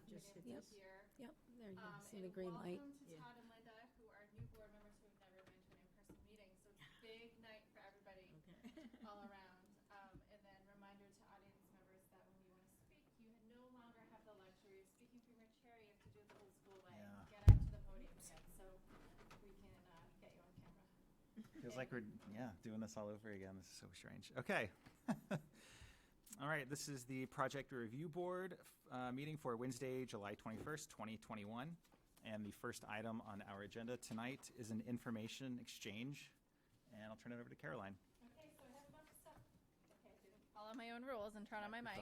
Just hit Yep. this. Yep, there you go. See the green light. Welcome to Yeah. Todd and Linda, who are new board members who have never been to an in-person meeting. So it's a big night for everybody Okay. all around. And then reminder to audience members that when you want to speak, you no longer have the luxury of speaking from your chair. You have to do it the old school way. Yeah. Get up to the podium again so we can get you on camera. Feels like we're, doing this all over again. This is so strange. Okay. All right, this is the Project Review Board meeting for Wednesday, July 21st, 2021. And the first item on our agenda tonight is an information exchange. And I'll turn it over to Caroline. Okay, so I have a bunch of stuff. Okay, I didn't follow my own rules and turn on my It's mic.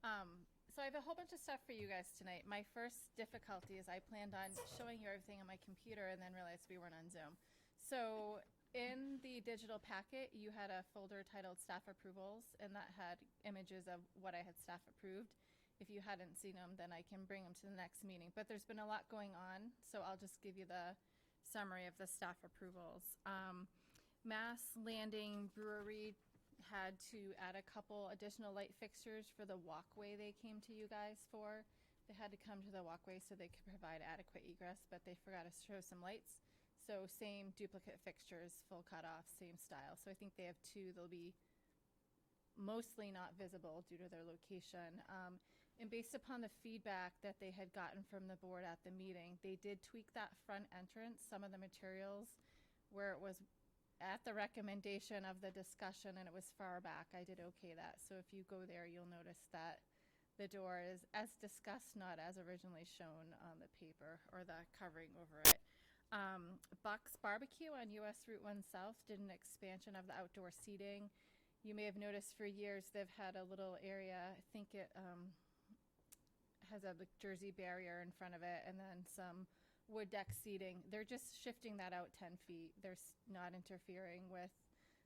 on. So I have a whole bunch of stuff for you guys tonight. My first difficulty is I planned on showing you everything on my computer and then realized we weren't on Zoom. So in the digital packet, you had a folder titled Staff Approvals, and that had images of what I had staff approved. If you hadn't seen them, then I can bring them to the next meeting. But there's been a lot going on, so I'll just give you the summary of the staff approvals. Mass Landing Brewery had to add a couple additional light fixtures for the walkway they came to you guys for. They had to come to the walkway so they could provide adequate egress, but they forgot to show some lights. So same duplicate fixtures, full cutoff, same style. So I think they have two. They'll be mostly not visible due to their location. And based upon the feedback that they had gotten from the board at the meeting, they did tweak that front entrance, some of the materials, where it was at the recommendation of the discussion and it was far back. I did okay that. So if you go there, you'll notice that the door is as discussed, not as originally shown on the paper or the covering over it. Buck's Barbecue on US Route 1 South did an expansion of the outdoor seating. You may have noticed for years they've had a little area, I think it has a jersey barrier in front of it and then some wood deck seating. They're just shifting that out 10 feet. They're not interfering with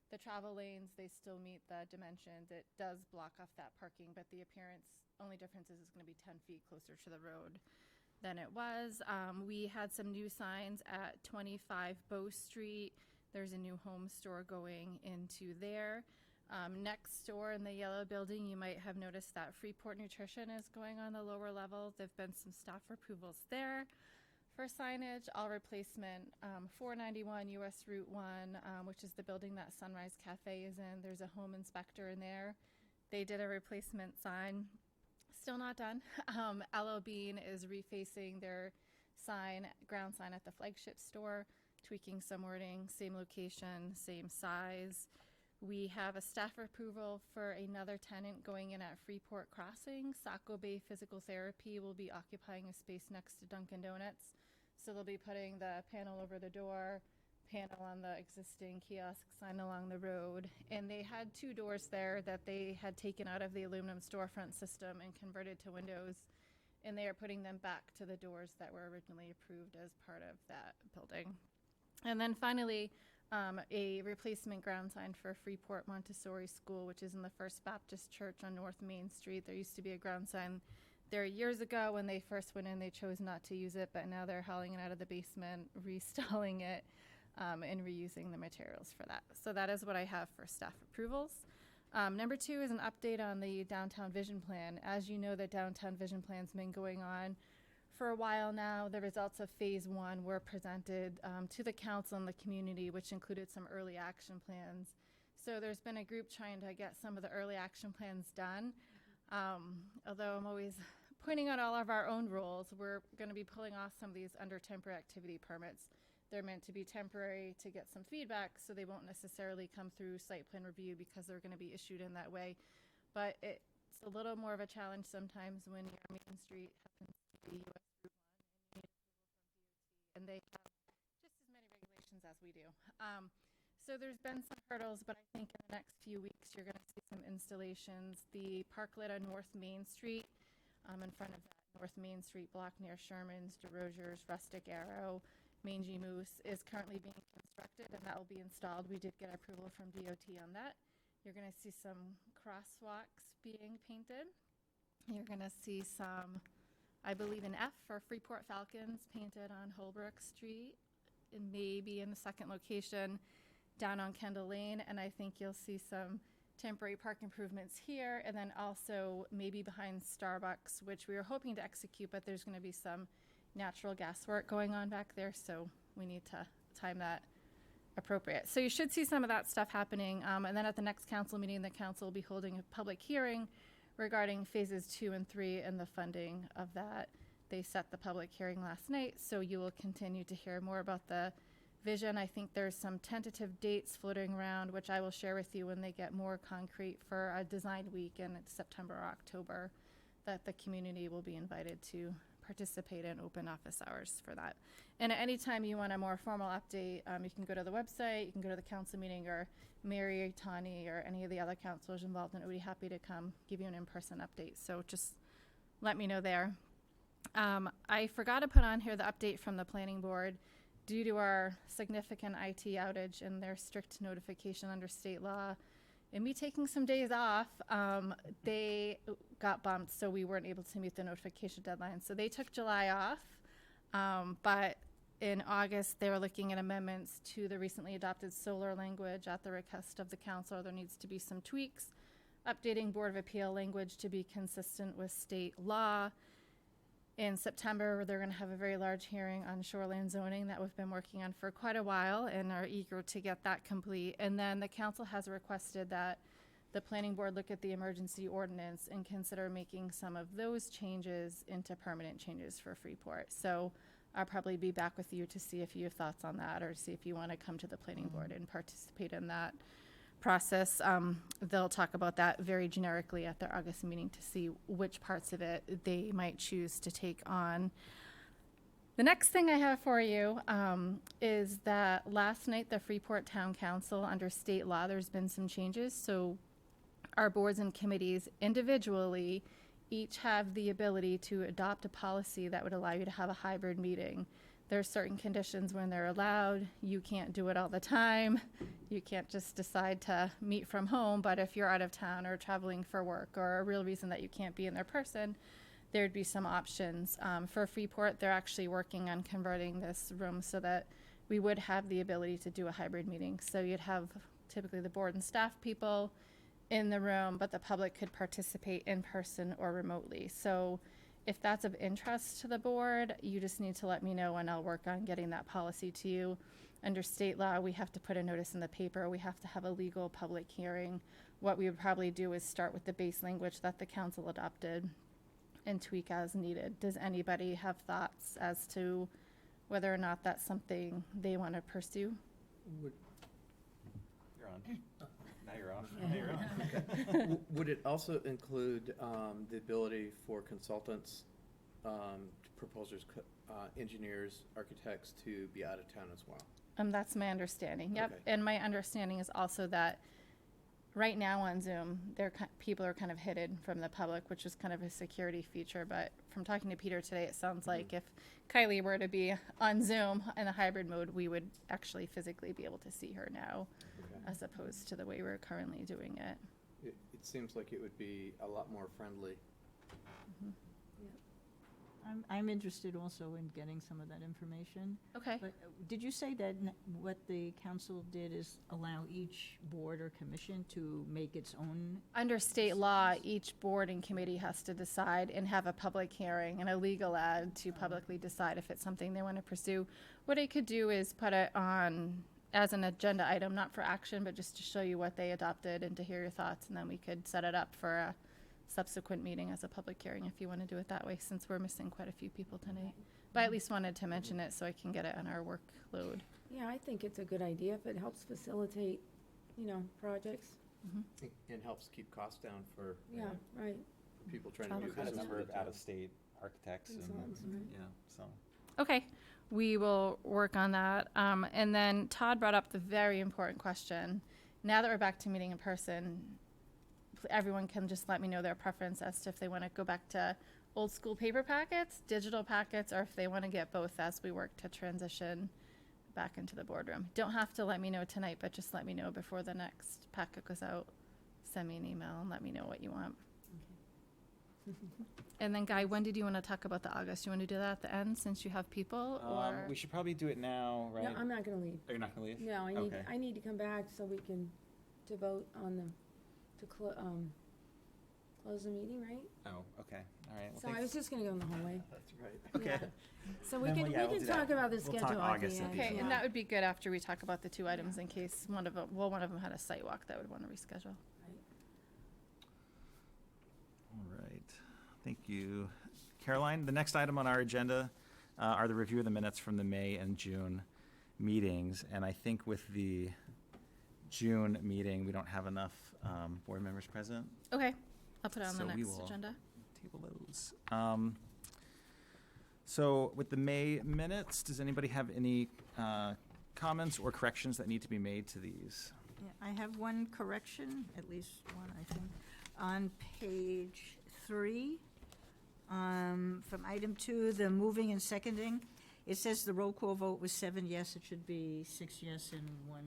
the travel lanes. They still meet the dimensions. It does block off that parking, but the only difference is it's going to be 10 feet closer to the road than it was. We had some new signs at 25 Bow Street. There's a new home store going into there. Next door in the yellow building, you might have noticed that Freeport Nutrition is going on the lower level. There've been some staff approvals there for signage. All replacement, 491 US Route 1, which is the building that Sunrise Cafe is in. There's a home inspector in there. They did a replacement sign. Still not done. LL Bean is refacing their ground sign at the flagship store, tweaking some wording, same location, same size. We have a staff approval for another tenant going in at Freeport Crossing. Saco Bay Physical Therapy will be occupying a space next to Dunkin' Donuts. So they'll be putting the panel over the door, panel on the existing kiosk sign along the road. And they had two doors there that they had taken out of the aluminum storefront system and converted to windows. And they are putting them back to the doors that were originally approved as part of that building. And then finally, a replacement ground sign for Freeport Montessori School, which is in the First Baptist Church on North Main Street. There used to be a ground sign there years ago. When they first went in, they chose not to use it, but now they're hauling it out of the basement, reinstalling it, and reusing the materials for that. So that is what I have for staff approvals. Number 2 is an update on the Downtown Vision Plan. As you know, the Downtown Vision Plan's been going on for a while now. The results of phase 1 were presented to the council and the community, which included some early action plans. So there's been a group trying to get some of the early action plans done. Although I'm always pointing out all of our own rules, we're going to be pulling off some of these under temporary activity permits. They're meant to be temporary to get some feedback, so they won't necessarily come through site plan review because they're going to be issued in that way. But it's a little more of a challenge sometimes when your main street happens to be US Route 1 and you need approval from and they have just as many regulations as we do. So there's been some hurdles, but I think in the next few weeks you're going to see some installations. The parklet on North Main Street, in front of that North Main Street block near Sherman's, DeRozier's, Rustic Arrow, Mangy Moose is currently being constructed, and that will be installed. We did get approval from DOT on that. You're going to see some crosswalks being painted. You're going to see some, I believe, an F for Freeport Falcons painted on Holbrook Street, and maybe in the second location down on Kendall Lane. And I think you'll see some temporary park improvements here, and then also maybe behind Starbucks, which we were hoping to execute, but there's going to be some natural gas work going on back there, so we need to time that appropriate. So you should see some of that stuff happening, and then at the next council meeting, the council will be holding a public hearing regarding phases 2 and 3 and the funding of that. They set the public hearing last night, so you will continue to hear more about the vision. I think there's some tentative dates floating around, which I will share with you when they get more concrete for a design week in September or October, that the community will be invited to participate in open office hours for that. And at any time you want a more formal update, you can go to the website, you can go to the council meeting, or Mary, Tani, or any of the other councilors involved, and I would be happy to come give you an in-person update. So just let me know there. I forgot to put on here the update from the planning board. Due to our significant IT outage and their strict notification under state law, and me taking some days off, they got bumped, so we weren't able to meet the notification deadline. So they took July off, but in August, they were looking at amendments to the recently adopted solar language at the request of the council. There needs to be some tweaks, updating Board of Appeal language to be consistent with state law. In September, they're going to have a very large hearing on shoreline zoning that we've been working on for quite a while and are eager to get that complete. And then the council has requested that the planning board look at the emergency ordinance and consider making some of those changes into permanent changes for Freeport. So I'll probably be back with you to see if you have thoughts on that, or see if you want to come to the planning board and participate in that process. They'll talk about that very generically at their August meeting to see which parts of it they might choose to take on. The next thing I have for you is that last night the Freeport Town Council, under state law, there's been some changes. So our boards and committees individually each have the ability to adopt a policy that would allow you to have a hybrid meeting. There are certain conditions when they're allowed. You can't do it all the time. You can't just decide to meet from home, but if you're out of town or traveling for work or a real reason that you can't be in their person, there'd be some options. For Freeport, they're actually working on converting this room so that we would have the ability to do a hybrid meeting. So you'd have typically the board and staff people in the room, but the public could participate in person or remotely. So if that's of interest to the board, you just need to let me know and I'll work on getting that policy to you. Under state law, we have to put a notice in the paper. We have to have a legal public hearing. What we would probably do is start with the base language that the council adopted and tweak as needed. Does anybody have thoughts as to whether or not that's something they want to pursue? Would, You're on. Now you're on. Yeah. Now you're on. would it also include the ability for consultants, proposers, engineers, architects to be out of town as well? That's my understanding. Yep. Okay. And my understanding is also that right now on Zoom, people are kind of hidden from the public, which is kind of a security feature. But from talking to Peter today, it sounds like if Kylie were to be on Zoom in a hybrid mode, we would actually physically be able to see her now, Okay. as opposed to the way we're currently doing it. It seems like it would be a lot more friendly. I'm interested also in getting some of that information. Okay. But did you say that what the council did is allow each board or commission to make its own? Under state law, each board and committee has to decide and have a public hearing and a legal ad to publicly decide if it's something they want to pursue. What I could do is put it on as an agenda item, not for action, but just to show you what they adopted and to hear your thoughts, and then we could set it up for a subsequent meeting as a public hearing if you want to do it that way, since we're missing quite a few people tonight. But I at least wanted to mention it so I can get it on our workload. Yeah, I think it's a good idea if it helps facilitate, projects. And helps keep costs down for Yeah, right. people trying to do Travel Had a business. number of with town. out-of-state architects and, Consultants, right. yeah, so. Okay, we will work on that. And then Todd brought up the very important question. Now that we're back to meeting in person, everyone can just let me know their preference as to if they want to go back to old school paper packets, digital packets, or if they want to get both as we work to transition back into the boardroom. Don't have to let me know tonight, but just let me know before the next packet goes out. Send me an email and let me know what you want. And then Guy, when did you want to talk about the August? You want to do that at the end since you have people, or? We should probably do it now, right? No, I'm not gonna leave. Oh, you're not gonna leave? No, Okay. I need to come back so we can, to vote on close the meeting, right? Oh, okay, all right. Well, So I was just gonna go in the hallway. That's right. Okay. Yeah. So we Then can, we'll- yeah, we we'll can do that. talk about the We'll talk schedule at the August at end. the Okay, Yeah. and that would be good after we talk about the two items in case one of them, one of them had a site walk that would want to reschedule. All right, thank you. Caroline, the next item on our agenda are the review of the minutes from the May and June meetings. And I think with the June meeting, we don't have enough board members present. Okay, I'll put it on the So we next will agenda. Table those. So with the May minutes, does anybody have any comments or corrections that need to be made to these? Yeah, I have one correction, at least one, I think. On page 3, from item 2, the moving and seconding, it says the roll call vote was 7 yes. It should be 6 yes and one,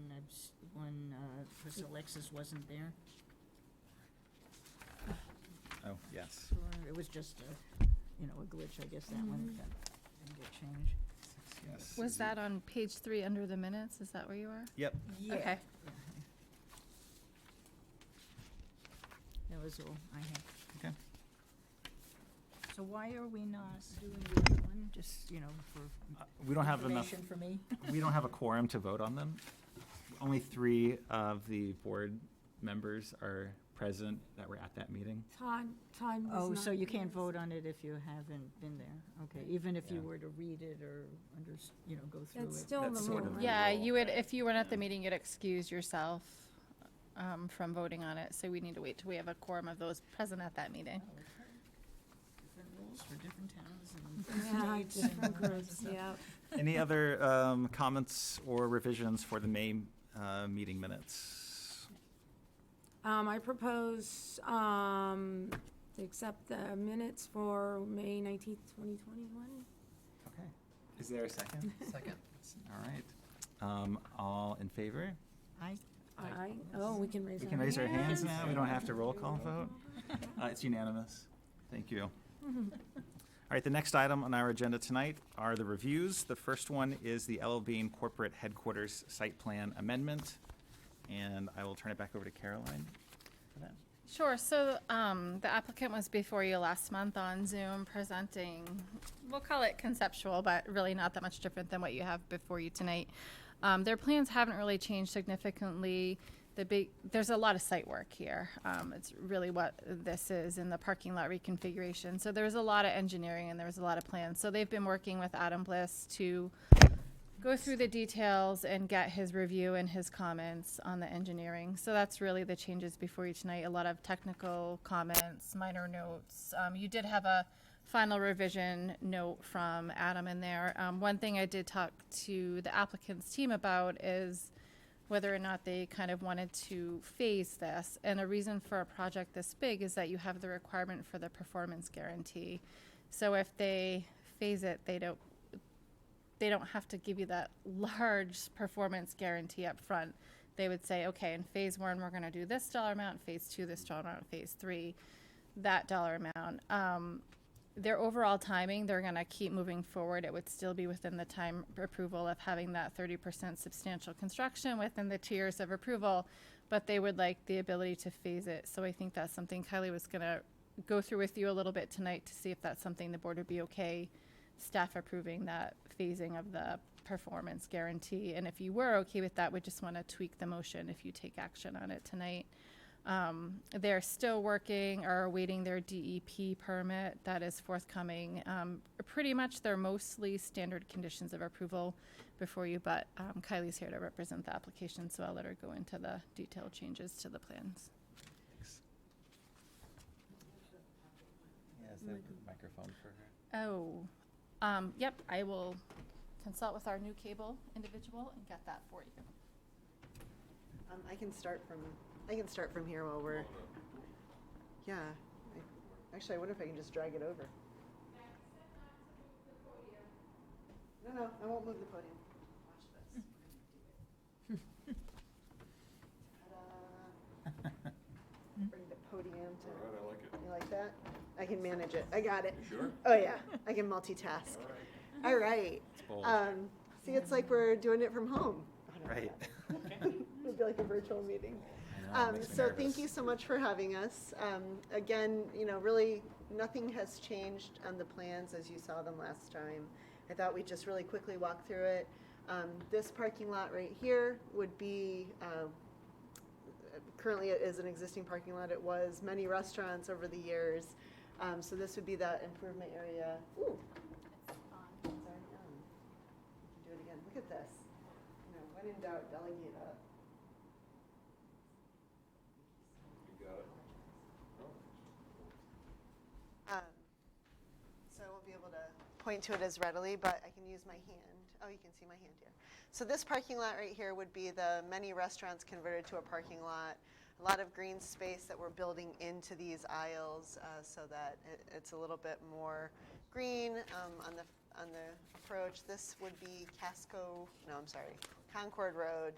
because Alexis wasn't there. Oh, yes. It was just a glitch, I guess, that one that didn't get changed. Yes. Was that on page 3 under the minutes? Is that where you are? Yep. Yeah. Okay. That was all I had. Okay. So why are we not doing the other one, just, for We don't have enough, information for me? we don't have a quorum to vote on them. Only 3 of the board members are present that were at that meeting. Todd was Oh, not so you here. can't vote on it if you haven't been there? Okay, even if you Yeah. were to read it or go through it? It's still in the That's sort of rule. the Yeah, rule. you would, if you weren't at the meeting, you'd excuse yourself from voting on it. So we need to wait till we have a quorum of those present at that meeting. Oh, okay. Different rules for different towns Yeah, and states different and all kinds groups, of stuff. yeah. Any other comments or revisions for the May meeting minutes? I propose to accept the minutes for May 19th, 2021. Okay. Is there a second? Second. All right. All in favor? I, Aye. Oh, we can raise We our can raise our hands hands. now. We don't have to roll call vote. It's unanimous. Thank you. All right, the next item on our agenda tonight are the reviews. The first one is the LL Bean Corporate Headquarters Site Plan Amendment. And I will turn it back over to Caroline for that. Sure. So the applicant was before you last month on Zoom presenting, we'll call it conceptual, but really not that much different than what you have before you tonight. Their plans haven't really changed significantly. There's a lot of site work here. It's really what this is in the parking lot reconfiguration. So there's a lot of engineering and there was a lot of plans. So they've been working with Adam Bliss to go through the details and get his review and his comments on the engineering. So that's really the changes before you tonight. A lot of technical comments, minor notes. You did have a final revision note from Adam in there. One thing I did talk to the applicant's team about is whether or not they kind of wanted to phase this. And a reason for a project this big is that you have the requirement for the performance guarantee. So if they phase it, they don't have to give you that large performance guarantee up front. They would say, okay, in phase 1, we're going to do this dollar amount, phase 2, this dollar amount, phase 3, that dollar amount. Their overall timing, they're going to keep moving forward. It would still be within the time approval of having that 30% substantial construction within the tiers of approval, but they would like the ability to phase it. So I think that's something Kylie was going to go through with you a little bit tonight to see if that's something the board would be okay staff approving that phasing of the performance guarantee. And if you were okay with that, we just want to tweak the motion if you take action on it tonight. They're still working or awaiting their DEP permit that is forthcoming. Pretty much they're mostly standard conditions of approval before you, but Kylie's here to represent the application, so I'll let her go into the detailed changes to the plans. Thanks. Yeah, is there a microphone for her? Oh, Yep, I will consult with our new cable individual and get that for you. I can start from here while we're. Yeah. Actually, I wonder if I can just drag it over. No, I won't move the podium. Watch this. Ta-da. Bring the podium to. All right, I like it. You like that? I can manage it. I got it. You sure? Oh yeah, I can multitask. All right. All right. bold. See, it's like we're doing it from home. Oh, no, Right. It'd be like a virtual meeting. I know, it makes me So nervous. thank you so much for having us. Again, really nothing has changed on the plans as you saw them last time. I thought we'd just really quickly walk through it. This parking lot right here would be, currently it is an existing parking lot. It was many restaurants over the years. So this would be that improvement area. Ooh. It's already on. We can do it again. Look at this. When in doubt, delegate up. You got it. So I won't be able to point to it as readily, but I can use my hand. Oh, you can see my hand here. So this parking lot right here would be the many restaurants converted to a parking lot. A lot of green space that we're building into these aisles so that it's a little bit more green on the approach. This would be Concord Road.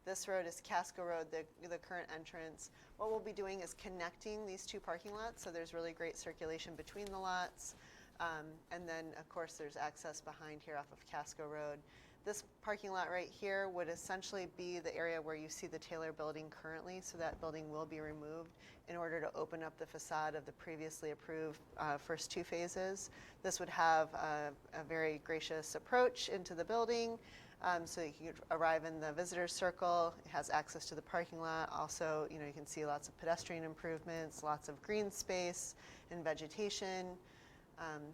This road is Casco Road, the current entrance. What we'll be doing is connecting these two parking lots, so there's really great circulation between the lots. And then, of course, there's access behind here off of Casco Road. This parking lot right here would essentially be the area where you see the Taylor building currently, so that building will be removed in order to open up the facade of the previously approved first two phases. This would have a very gracious approach into the building, so you can arrive in the visitor's circle. It has access to the parking lot. Also, you can see lots of pedestrian improvements, lots of green space and vegetation.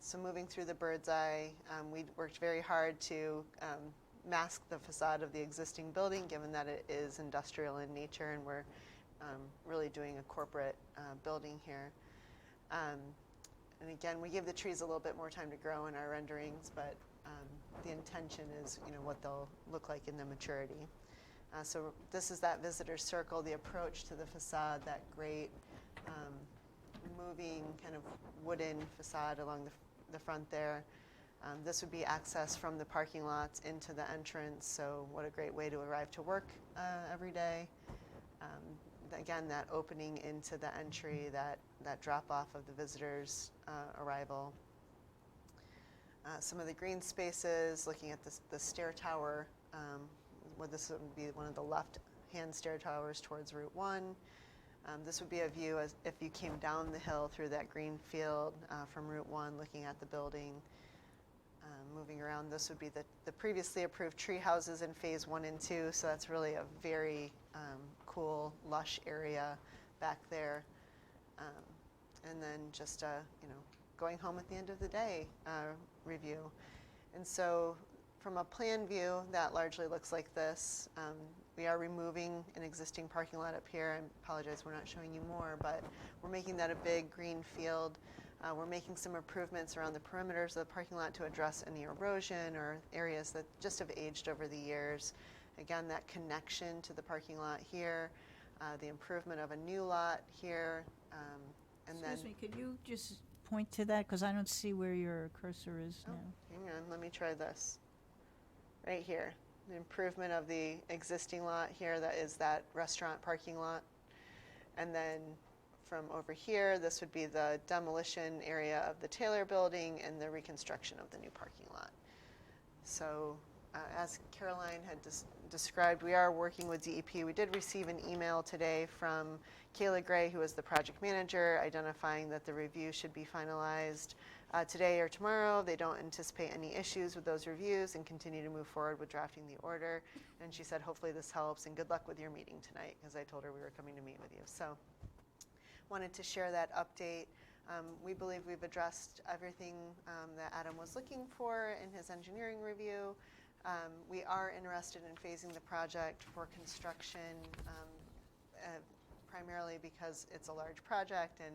So moving through the bird's eye, we worked very hard to mask the facade of the existing building, given that it is industrial in nature, and we're really doing a corporate building here. And again, we give the trees a little bit more time to grow in our renderings, but the intention is, what they'll look like in the maturity. So this is that visitor circle, the approach to the facade, that great moving kind of wooden facade along the front there. This would be access from the parking lots into the entrance, so what a great way to arrive to work every day. Again, that opening into the entry, that drop-off of the visitors' arrival. Some of the green spaces, looking at the stair tower, where this would be one of the left-hand stair towers towards Route 1. This would be a view as if you came down the hill through that green field from Route 1, looking at the building. Moving around, this would be the previously approved tree houses in phase 1 and 2, so that's really a very cool, lush area back there. And then just going home at the end of the day review. And so from a plan view, that largely looks like this. We are removing an existing parking lot up here. I apologize, we're not showing you more, but we're making that a big green field. We're making some improvements around the perimeters of the parking lot to address any erosion or areas that just have aged over the years. Again, that connection to the parking lot here, the improvement of a new lot here, and Excuse me, could you just point to that? Because I don't see where your cursor is now. Hang on, let me try this. Right here, the improvement of the existing lot here, that is that restaurant parking lot. And then from over here, this would be the demolition area of the Taylor building and the reconstruction of the new parking lot. So as Caroline had described, we are working with DEP. We did receive an email today from Kayla Gray, who is the project manager, identifying that the review should be finalized today or tomorrow. They don't anticipate any issues with those reviews and continue to move forward with drafting the order. And she said, hopefully this helps, and good luck with your meeting tonight, because I told her we were coming to meet with you. So wanted to share that update. We believe we've addressed everything that Adam was looking for in his engineering review. We are interested in phasing the project for construction, primarily because it's a large project and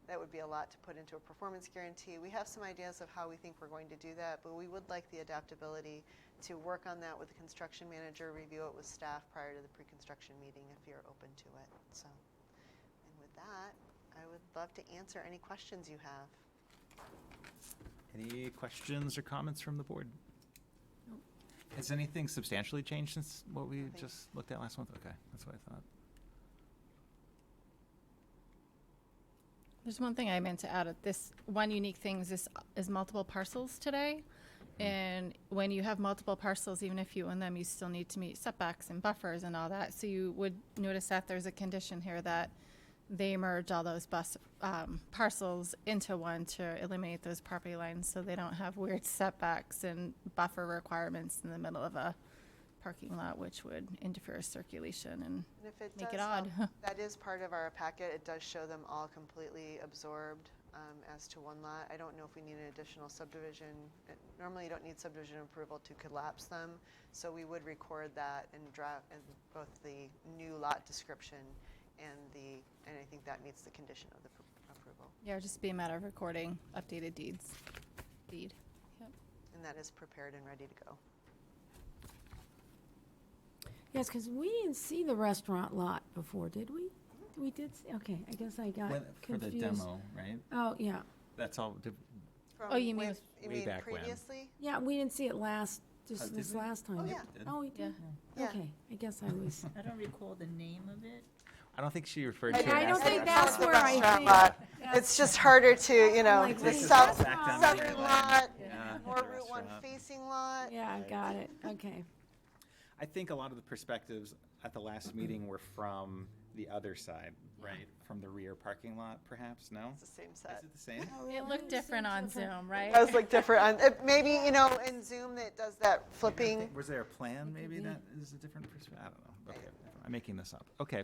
that would be a lot to put into a performance guarantee. We have some ideas of how we think we're going to do that, but we would like the adaptability to work on that with the construction manager, review it with staff prior to the pre-construction meeting if you're open to it. So, and with that, I would love to answer any questions you have. Any questions or comments from the board? Has anything substantially changed since what we Nothing. just looked at last month? Okay, that's what I thought. There's one thing I meant to add. This one unique thing is this is multiple parcels today. And when you have multiple parcels, even if you own them, you still need to meet setbacks and buffers and all that. So you would notice that there's a condition here that they merge all those parcels into one to eliminate those property lines so they don't have weird setbacks and buffer requirements in the middle of a parking lot, which would interfere with circulation and And if it make does it odd. help, that is part of our packet. It does show them all completely absorbed as to one lot. I don't know if we need an additional subdivision. Normally, you don't need subdivision approval to collapse them, so we would record that and draft in both the new lot description and I think that meets the condition of the approval. Yeah, it'd just be a matter of recording updated deed. Yep. And that is prepared and ready to go. Yes, because we didn't see the restaurant lot before, did we? We did, okay, I guess I got For the confused. demo, right? Oh, yeah. That's all. Oh, you mean with- you way mean back when. previously? Yeah, we didn't see it did this we? last time. Oh, yeah. Oh, we did? Yeah. Okay, I guess I was. I don't recall the name of it. I don't think she referred to it I as don't the think restaurant. that's The where I restaurant think. lot. that's- It's just harder to, you know, like, the wait, south, back down southern the lot, Yeah, more the Route 1 restaurant. facing lot. Yeah, I got it, okay. I think a lot of the perspectives at the last meeting were from the other side, right? From the rear parking lot, perhaps? No? It's the same Is set. it the same? Oh, It really? looked different on Zoom, right? It does look different. Maybe, you know, in Zoom that does that flipping. Was there a plan maybe be. that is a different perspective? I don't know. Okay, I'm making this up. Okay.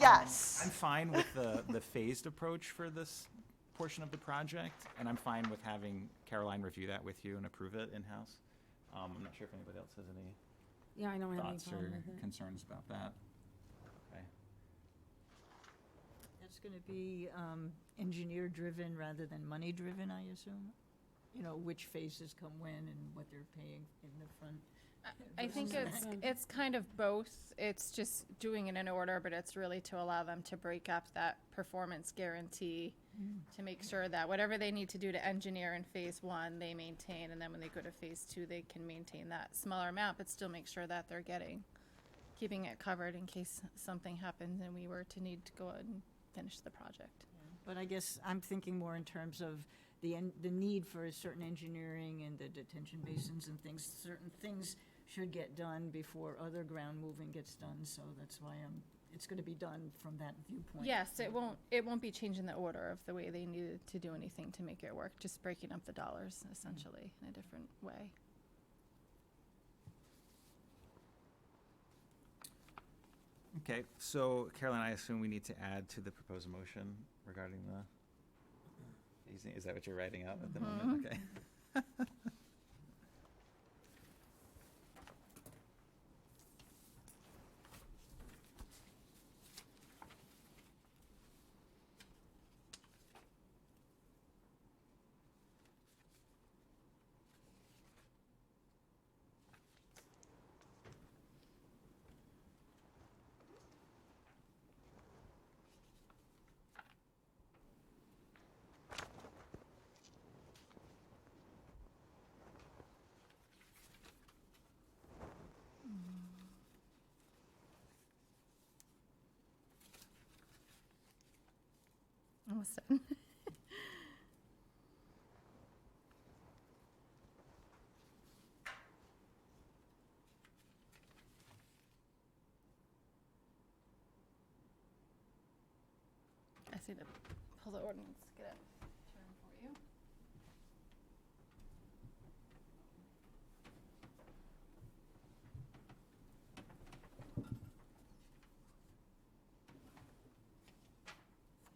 Yes. I'm fine with the phased approach for this portion of the project, and I'm fine with having Caroline review that with you and approve it in-house. I'm not sure if anybody else has any Yeah, I don't have any thoughts or problem with it. concerns about that. Okay. That's going to be engineer-driven rather than money-driven, I assume? You know, which phases come when and what they're paying in the front. I think it's kind of both. It's just doing it in order, but it's really to allow them to break up that performance guarantee to make sure that whatever they need to do to engineer in phase 1, they maintain, and then when they go to phase 2, they can maintain that smaller amount, but still make sure that they're keeping it covered in case something happens and we were to need to go out and finish the project. But I guess I'm thinking more in terms of the need for a certain engineering and the detention basins and things. Certain things should get done before other ground moving gets done, so that's why it's going to be done from that viewpoint. Yes, it won't be changing the order of the way they needed to do anything to make it work, just breaking up the dollars essentially in a different way. Okay, so Caroline, I assume we need to add to the proposed motion regarding the phasing. Is that what you're writing out at the moment? Okay. Almost done. I see the pull the ordinance, get it turned for you.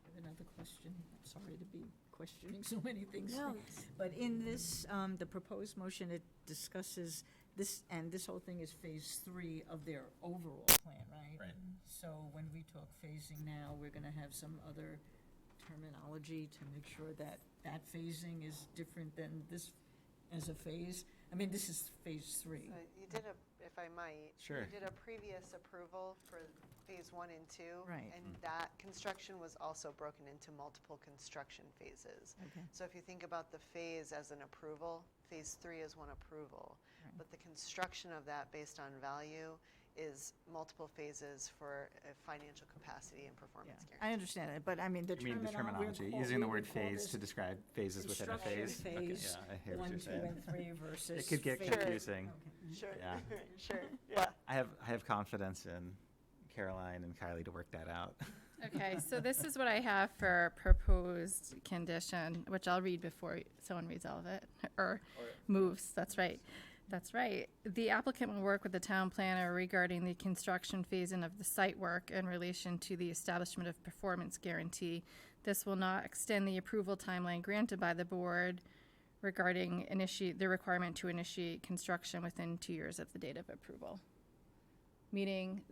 I have another question. I'm sorry to be questioning so many things. No, But in this, the proposed motion, it discusses this, and this whole thing is phase 3 of their overall plan, right? Right. So when we talk phasing now, we're gonna have some other terminology methodology to make sure that that phasing is different than this as a phase? I mean, this is phase 3. So you did if I might. Sure. You did a previous approval for phase 1 and 2. Right. And that construction was also broken into multiple construction phases. Okay. So if you think about the phase as an approval, phase 3 is one approval. Right. But the construction of that based on value is multiple phases for financial capacity and Yeah, performance I guarantee. understand it, but I mean, the You mean the terminology, using the word phase to describe phases within a construction phase? Okay, phase, yeah, I hear what 1, you're 2, saying. and 3 versus. It could get phase- confusing. Okay. Sure, Yeah. sure, yeah. I have confidence in Caroline and Kylie to work that out. Okay, so this is what I have for proposed condition, which I'll read before someone reads all of it, or moves, that's right. That's right. The applicant will work with the town planner regarding the construction phasing of the site work in relation to the establishment of performance guarantee. This will not extend the approval timeline granted by the board regarding the requirement to initiate construction within 2 years of the date of approval. Meaning,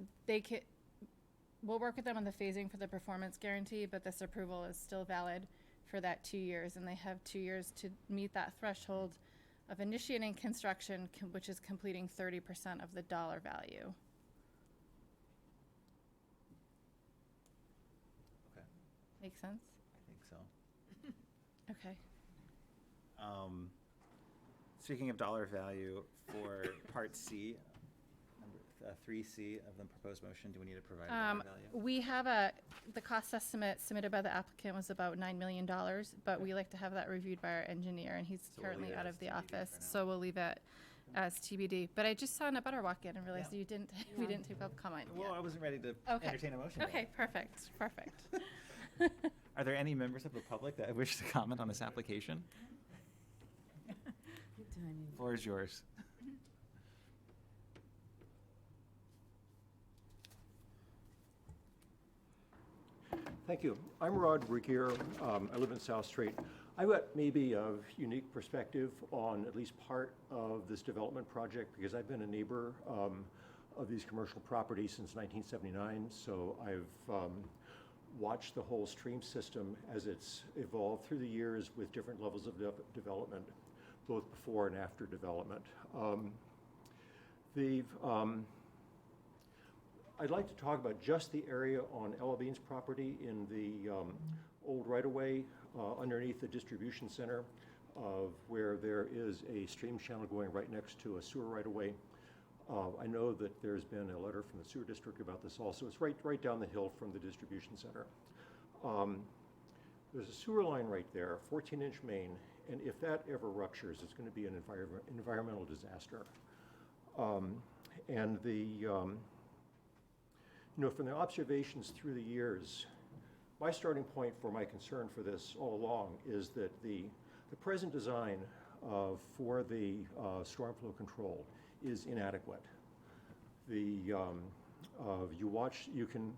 we'll work with them on the phasing for the performance guarantee, but this approval is still valid for that 2 years, and they have 2 years to meet that threshold of initiating construction, which is completing 30% of the dollar value. Okay, Make sense? I think so. Okay. Speaking of dollar value, for Part C, number 3C of the proposed motion, do we need to provide a dollar value? We have the cost estimate submitted by the applicant was about $9 million, but we like to have that reviewed by our engineer, and he's So we'll currently leave it out as of the TBD office, for now. so we'll leave it as TBD. But I just saw a butter walk in and realized Yeah. you didn't, we didn't take public comment yet. Well, I wasn't ready to Okay. entertain a motion yet. Okay, perfect. Are there any members of the public that wish to comment on this application? Good timing. Floor is yours. Thank you. I'm Rod Regier. I live in South Street. I've got maybe a unique perspective on at least part of this development project because I've been a neighbor of these commercial properties since 1979. So I've watched the whole stream system as it's evolved through the years with different levels of development, both before and after development. I'd like to talk about just the area on Ella Bean's property in the old right-of-way underneath the distribution center where there is a stream channel going right next to a sewer right-of-way. I know that there's been a letter from the sewer district about this also. It's right down the hill from the distribution center. There's a sewer line right there, 14-inch main, and if that ever ruptures, it's going to be an environmental disaster. And from the observations through the years, my starting point for my concern for this all along is that the present design for the storm flow control is inadequate. You can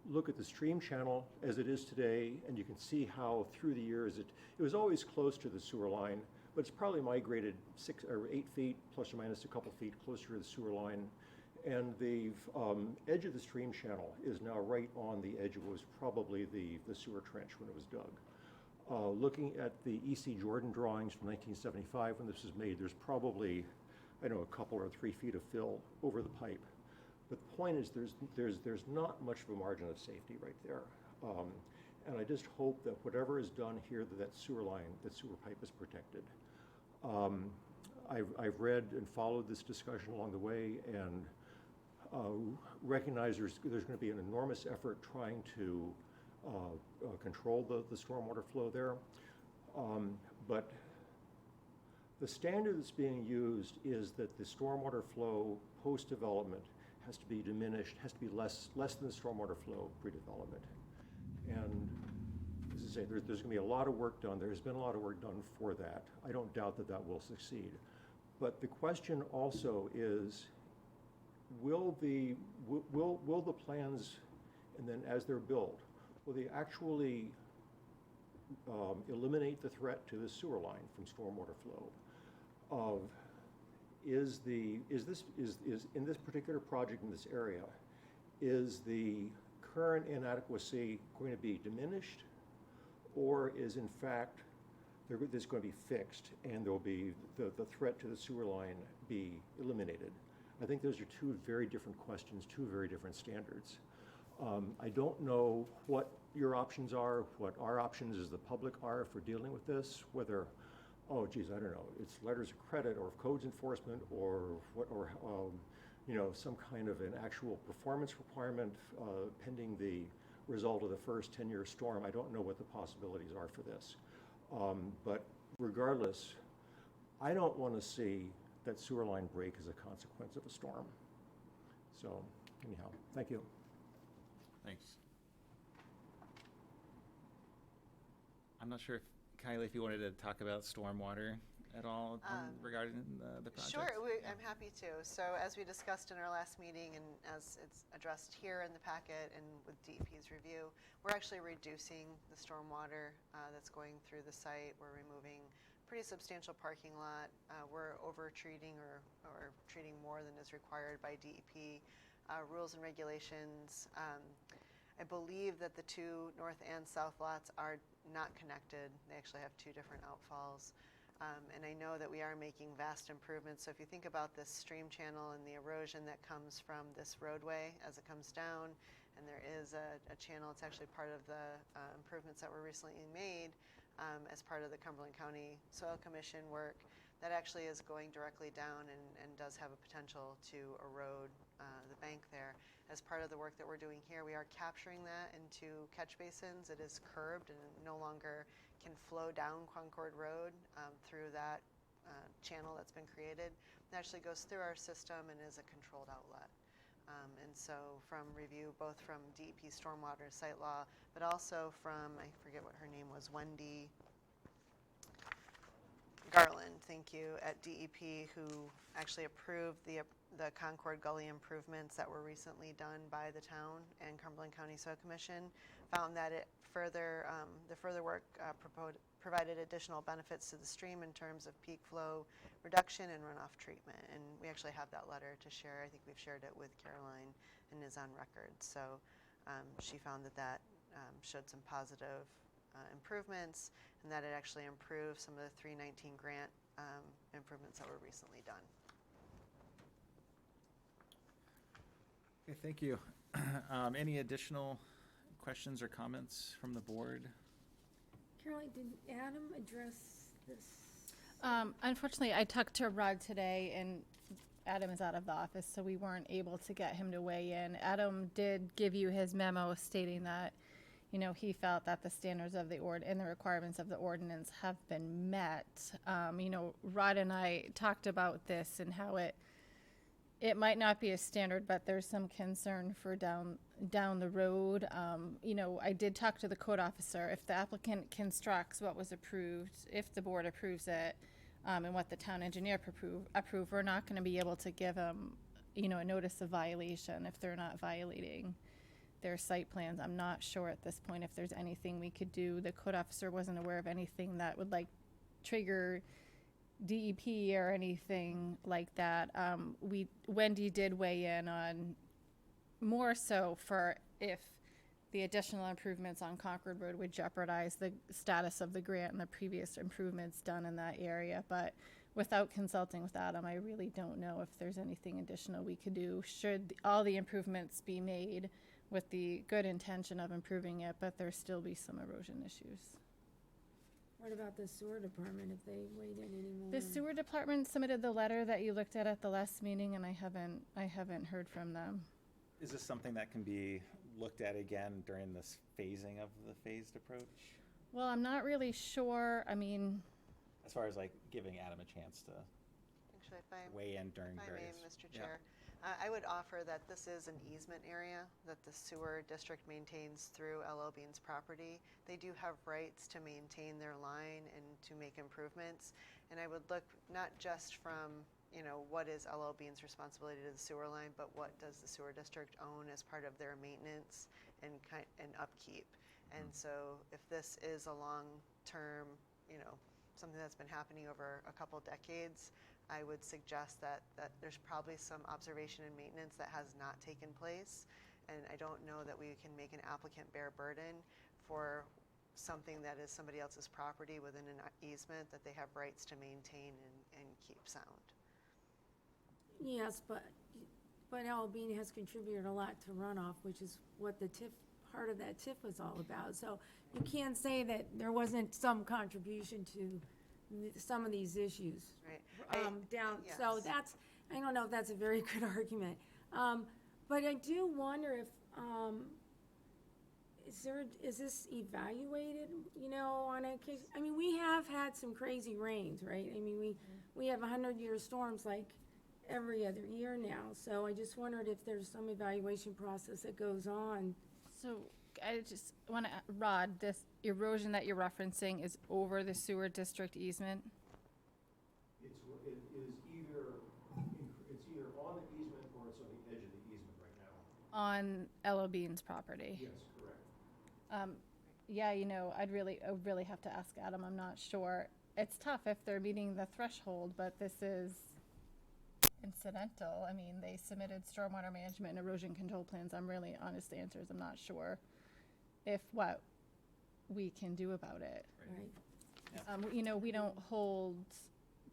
look at the stream channel as it is today, and you can see how through the years it was always close to the sewer line, but it's probably migrated 6 or 8 feet, plus or minus a couple feet closer to the sewer line. And the edge of the stream channel is now right on the edge of what was probably the sewer trench when it was dug. Looking at the E.C. Jordan drawings from 1975 when this was made, there's probably, a couple or 3 feet of fill over the pipe. But the point is there's not much of a margin of safety right there. And I just hope that whatever is done here, that sewer pipe is protected. I've read and followed this discussion along the way and recognize there's going to be an enormous effort trying to control the stormwater flow there. But the standard that's being used is that the stormwater flow post-development has to be diminished, has to be less than the stormwater flow pre-development. And as I say, there's going to be a lot of work done. There's been a lot of work done for that. I don't doubt that will succeed. But the question also is, will the plans, and then as they're built, will they actually eliminate the threat to the sewer line from stormwater flow? Is in this particular project in this area, is the current inadequacy going to be diminished, or is in fact this going to be fixed and there'll be the threat to the sewer line be eliminated? I think those are two very different questions, two very different standards. I don't know what your options are, what our options as the public are for dealing with this, whether, oh geez, I don't know, it's letters of credit or codes enforcement or what, or you know, some kind of an actual performance requirement pending the result of the first 10-year storm. I don't know what the possibilities are for this. But regardless, I don't want to see that sewer line break as a consequence of a storm. So anyhow, thank you. Thanks. I'm not sure if, Kylie, if you wanted to talk about stormwater at all regarding the project. Sure, I'm happy to. So as we discussed in our last meeting and as it's addressed here in the packet and with DEP's review, we're actually reducing the stormwater that's going through the site. We're removing pretty substantial parking lot. We're over-treating or treating more than is required by DEP rules and regulations. I believe that the two north and south lots are not connected. They actually have two different outfalls. And I know that we are making vast improvements. So if you think about this stream channel and the erosion that comes from this roadway as it comes down, and there is a channel, it's actually part of the improvements that were recently made as part of the Cumberland County Soil Commission work, that actually is going directly down and does have a potential to erode the bank there. As part of the work that we're doing here, we are capturing that into catch basins. It is curbed and no longer can flow down Concord Road through that channel that's been created. It actually goes through our system and is a controlled outlet. And so from review, both from DEP Stormwater Site Law, but also from, I forget what her name was, Wendy Garland, thank you, at DEP, who actually approved the Concord Gully improvements that were recently done by the town and Cumberland County Soil Commission, found that it the further work provided additional benefits to the stream in terms of peak flow reduction and runoff treatment. And we actually have that letter to share. I think we've shared it with Caroline and is on record. So she found that showed some positive improvements, and that it actually improved some of the 319 grant improvements that were recently done. Okay, thank you. Any additional questions or comments from the board? Caroline, did Adam address this? Unfortunately, I talked to Rod today, and Adam is out of the office, so we weren't able to get him to weigh in. Adam did give you his memo stating that, you know, he felt that the standards of the and the requirements of the ordinance have been met. You know, Rod and I talked about this and how it might not be a standard, but there's some concern for down the road. You know, I did talk to the code officer. If the applicant constructs what was approved, if the board approves it, and what the town engineer approve, we're not going to be able to give them, you know, a notice of violation if they're not violating their site plans. I'm not sure at this point if there's anything we could do. The code officer wasn't aware of anything that would like trigger DEP or anything like that. Wendy did weigh in on more so for if the additional improvements on Concord Road would jeopardize the status of the grant and the previous improvements done in that area. But without consulting with Adam, I really don't know if there's anything additional we could do should all the improvements be made with the good intention of improving it, but there still be some erosion issues. What about the sewer department, if they weighed in anymore? The sewer department submitted the letter that you looked at the last meeting, and I haven't heard from them. Is this something that can be looked at again during this phasing of the phased approach? Well, I'm not really sure. I mean, as far as like giving Adam a chance to Actually, if I weigh in during If I various. may, Mr. Chair. I would offer that this is an easement area that the sewer district maintains through LL Bean's property. They do have rights to maintain their line and to make improvements. And I would look not just from, you know, what is LL Bean's responsibility to the sewer line, but what does the sewer district own as part of their maintenance and upkeep. And so if this is a long-term, you know, something that's been happening over a couple decades, I would suggest that there's probably some observation and maintenance that has not taken place. And I don't know that we can make an applicant bear burden for something that is somebody else's property within an easement that they have rights to maintain and keep sound. Yes, but Alabama has contributed a lot to runoff, which is what the TIF, part of that TIF was all about. So you can't say that there wasn't some contribution to some of these issues. Right. So yes. that's, I don't know if that's a very good argument. But I do wonder if, is this evaluated, on a case? I mean, we have had some crazy rains, right? I mean, we have 100-year storms like every other year now. So I just wondered if there's some evaluation process that goes on. So I just want to, Rod, this erosion that you're referencing is over the sewer district easement? It is either, it's either on the easement or it's on the edge of the easement right now. On Ella Bean's property? Yes, correct. Yeah, I really have to ask Adam. I'm not sure. It's tough if they're meeting the threshold, but this is incidental. I mean, they submitted stormwater management and erosion control plans. I'm really honest answers. I'm not sure if what we can do about it. Right. We don't hold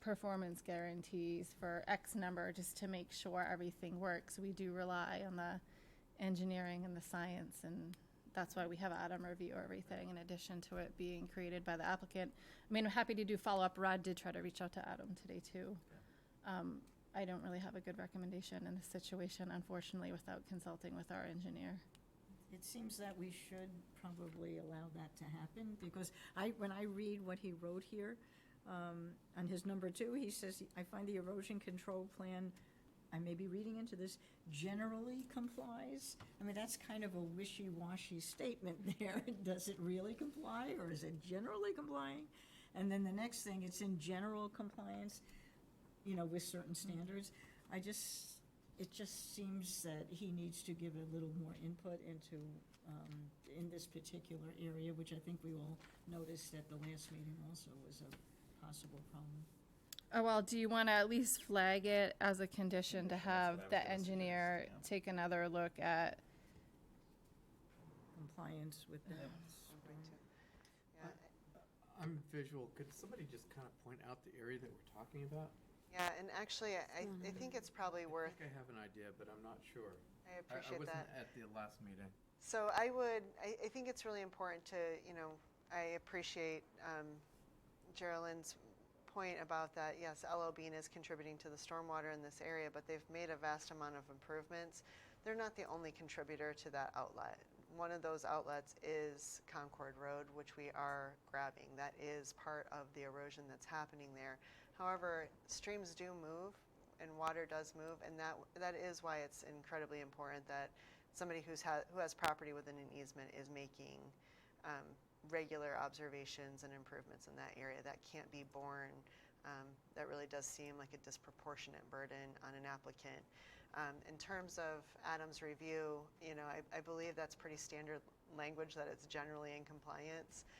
performance guarantees for X number just to make sure everything works. We do rely on the engineering and the science, and that's why we have Adam review everything in addition to it being created by the applicant. I mean, I'm happy to do follow-up. Rod did try to reach out to Adam today too. I don't really have a good recommendation in this situation, unfortunately, without consulting with our engineer. It seems that we should probably allow that to happen, because when I read what he wrote here, on his number 2, he says, I find the erosion control plan, I may be reading into this, generally complies. I mean, that's kind of a wishy-washy statement there. Does it really comply, or is it generally complying? And then the next thing, it's in general compliance, with certain standards. It just seems that he needs to give a little more input into, in this particular area, which I think we all noticed at the last meeting also was a possible problem. Oh, well, do you want to at least flag it as a condition to have what I was the gonna engineer suggest, yeah. take another look at? Compliance with that. Yeah, I'm visual. Could somebody just kind of point out the area that we're talking about? yeah, and actually, I think it's probably worth, I think I have an idea, but I'm not sure. I appreciate I that. wasn't at the last meeting. So I think it's really important to, I appreciate Geraldine's point about that. Yes, LO Bean is contributing to the stormwater in this area, but they've made a vast amount of improvements. They're not the only contributor to that outlet. One of those outlets is Concord Road, which we are grabbing. That is part of the erosion that's happening there. However, streams do move and water does move, and that is why it's incredibly important that somebody who has property within an easement is making regular observations and improvements in that area. That can't be borne. That really does seem like a disproportionate burden on an applicant. In terms of Adam's review, I believe that's pretty standard language, that it's generally in compliance.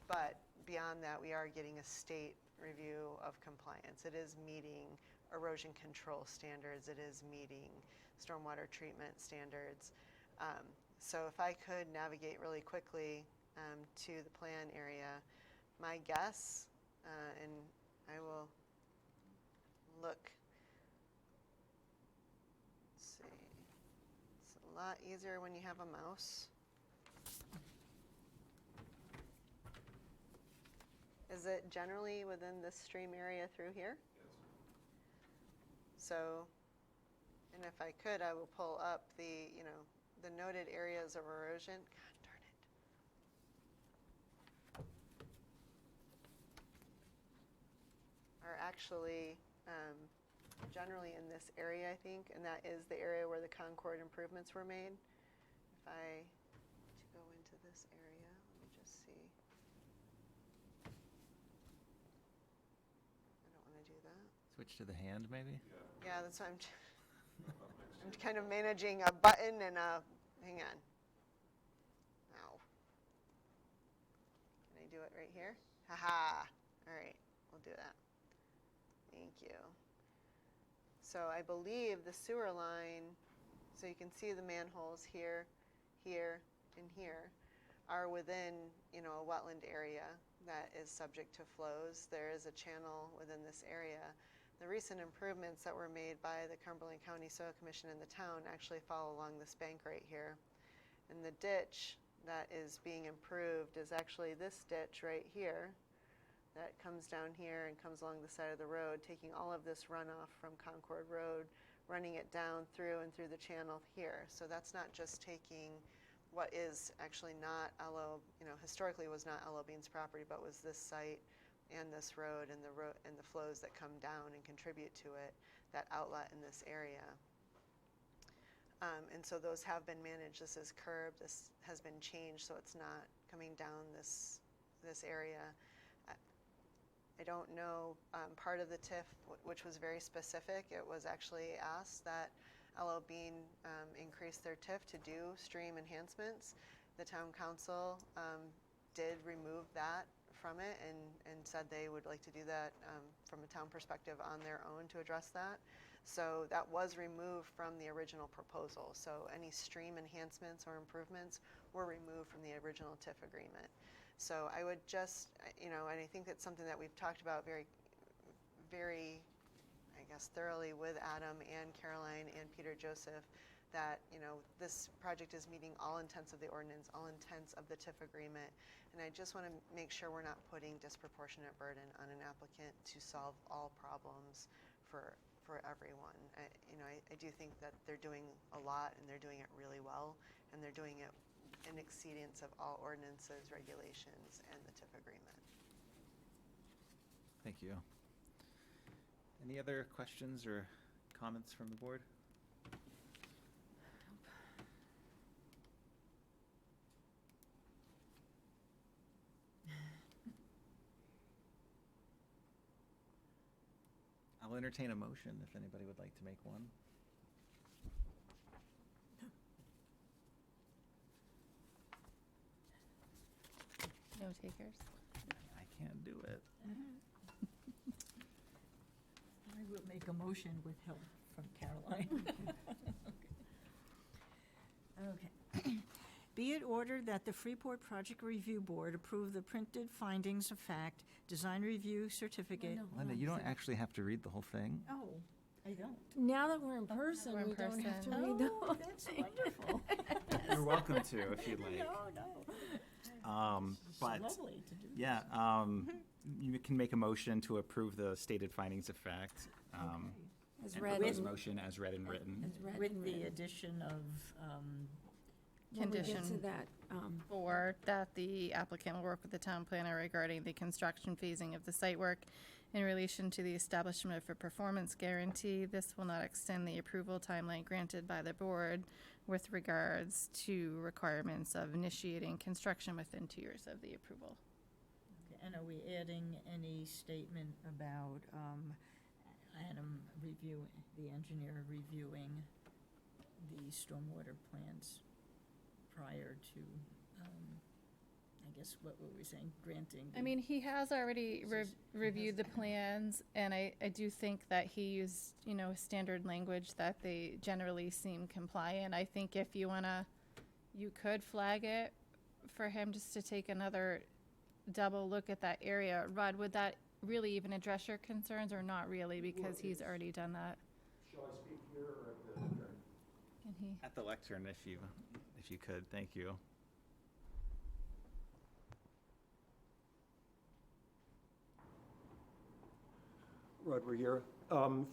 But beyond that, we are getting a state review of compliance. It is meeting erosion control standards. It is meeting stormwater treatment standards. So if I could navigate really quickly to the plan area, my guess, and I will look, let's see, it's a lot easier when you have a mouse. Is it generally within this stream area through here? Yes. So, and if I could, I will pull up the, the noted areas of erosion. God darn it. Are actually generally in this area, I think, and that is the area where the Concord improvements were made. If I to go into this area, let me just see. I don't want to do that. Switch to the hand, maybe? Yeah, that's what I'm kind of managing a button and a, hang on. Ow. Can I do it right here? Haha. All right, we'll do that. Thank you. So I believe the sewer line, so you can see the manholes here, here, and here, are within, a wetland area that is subject to flows. There is a channel within this area. The recent improvements that were made by the Cumberland County Soil Commission and the town actually follow along this bank right here. And the ditch that is being improved is actually this ditch right here that comes down here and comes along the side of the road, taking all of this runoff from Concord Road, running it down through and through the channel here. So that's not just taking what is actually not historically was not L.O. Bean's property, but was this site and this road and the flows that come down and contribute to it, that outlet in this area. And so those have been managed. This is curbed. This has been changed so it's not coming down this area. I don't know, part of the TIF, which was very specific, it was actually asked that L.O. Bean increase their TIF to do stream enhancements. The town council did remove that from it and said they would like to do that from a town perspective on their own to address that. So that was removed from the original proposal. So any stream enhancements or improvements were removed from the original TIF agreement. So I would just, and I think that's something that we've talked about very, very, I guess, thoroughly with Adam and Caroline and Peter Joseph, that, this project is meeting all intents of the ordinance, all intents of the TIF agreement. And I just want to make sure we're not putting disproportionate burden on an applicant to solve all problems for everyone. I do think that they're doing a lot and they're doing it really well, and they're doing it in exceedance of all ordinances, regulations, and the TIF agreement. Thank you. Any other questions or comments from the board? I'll entertain a motion if anybody would like to make one. No takers? I can't do it. I will make a motion with help from Caroline. Okay. Be it ordered that the Freeport Project Review Board approve the printed findings of fact, design review certificate. Linda, you don't actually have to read the whole thing. Oh, I don't. Now that we're in person, we're in we don't have to person. read the Oh, whole that's thing. wonderful. You're welcome to if you'd like. No. It's But lovely to do. yeah, you can make a motion to approve the stated findings of fact. As And read propose and- motion as read and written. as read With and the written. addition of, When we get Condition to that, Or that the applicant will work with the town planner regarding the construction phasing of the site work in relation to the establishment of a performance guarantee. This will not extend the approval timeline granted by the board with regards to requirements of initiating construction within 2 years of the approval. and are we adding any statement about Adam the engineer reviewing the stormwater plans prior to, I guess, what were we saying, granting? I mean, he has already He has reviewed the that. plans, and I do think that he used, standard language that they generally seem compliant. I think if you you could flag it for him just to take another double look at that area. Rod, would that really even address your concerns or not really, because he's already done that? Shall I speak here or at the lectern? Can he? At the lectern, if you could, thank you. Rod, we're here.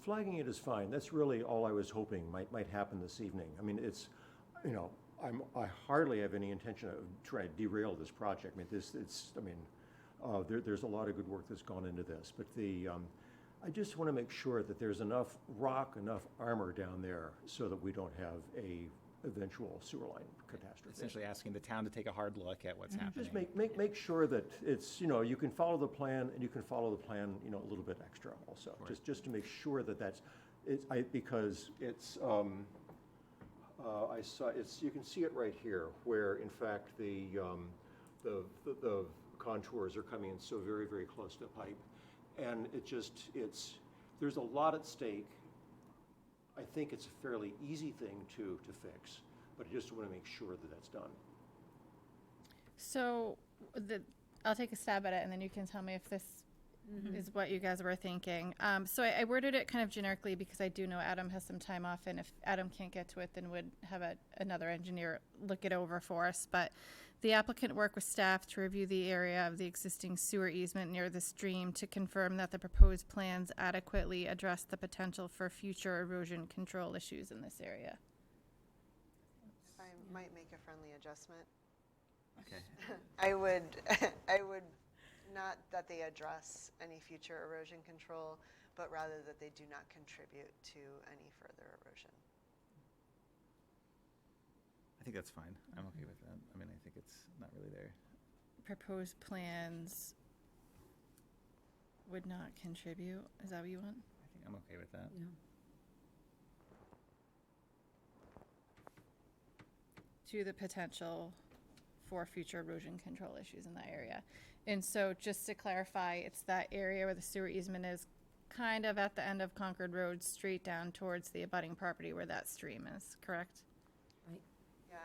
Flagging it is fine. That's really all I was hoping might happen this evening. I mean, it's, I hardly have any intention of trying to derail this project. I mean, there's a lot of good work that's gone into this, but I just want to make sure that there's enough rock, enough armor down there so that we don't have a eventual sewer line catastrophe. Essentially asking the town to take a hard look at what's happening. Just make sure that it's, you can follow the plan, and you can follow the plan, a little bit extra also. Right. Just to make sure that because it's, you can see it right here, where in fact the contours are coming in so very, very close to pipe. And there's a lot at stake. I think it's a fairly easy thing to fix, but I just want to make sure that that's done. So I'll take a stab at it, and then you can tell me if this is what you guys were thinking. So I worded it kind of generically because I do know Adam has some time off, and if Adam can't get to it, then would have another engineer look it over for us. But the applicant worked with staff to review the area of the existing sewer easement near the stream to confirm that the proposed plans adequately address the potential for future erosion control issues in this area. If I might make a friendly adjustment, Okay. I would not that they address any future erosion control, but rather that they do not contribute to any further erosion. I think that's fine. I'm okay with that. I mean, I think it's not really there. Proposed plans would not contribute. Is that what you want? I think I'm okay with that. Yeah. To the potential for future erosion control issues in that area. And so just to clarify, it's that area where the sewer easement is kind of at the end of Concord Road, straight down towards the abutting property where that stream is, correct? Yeah,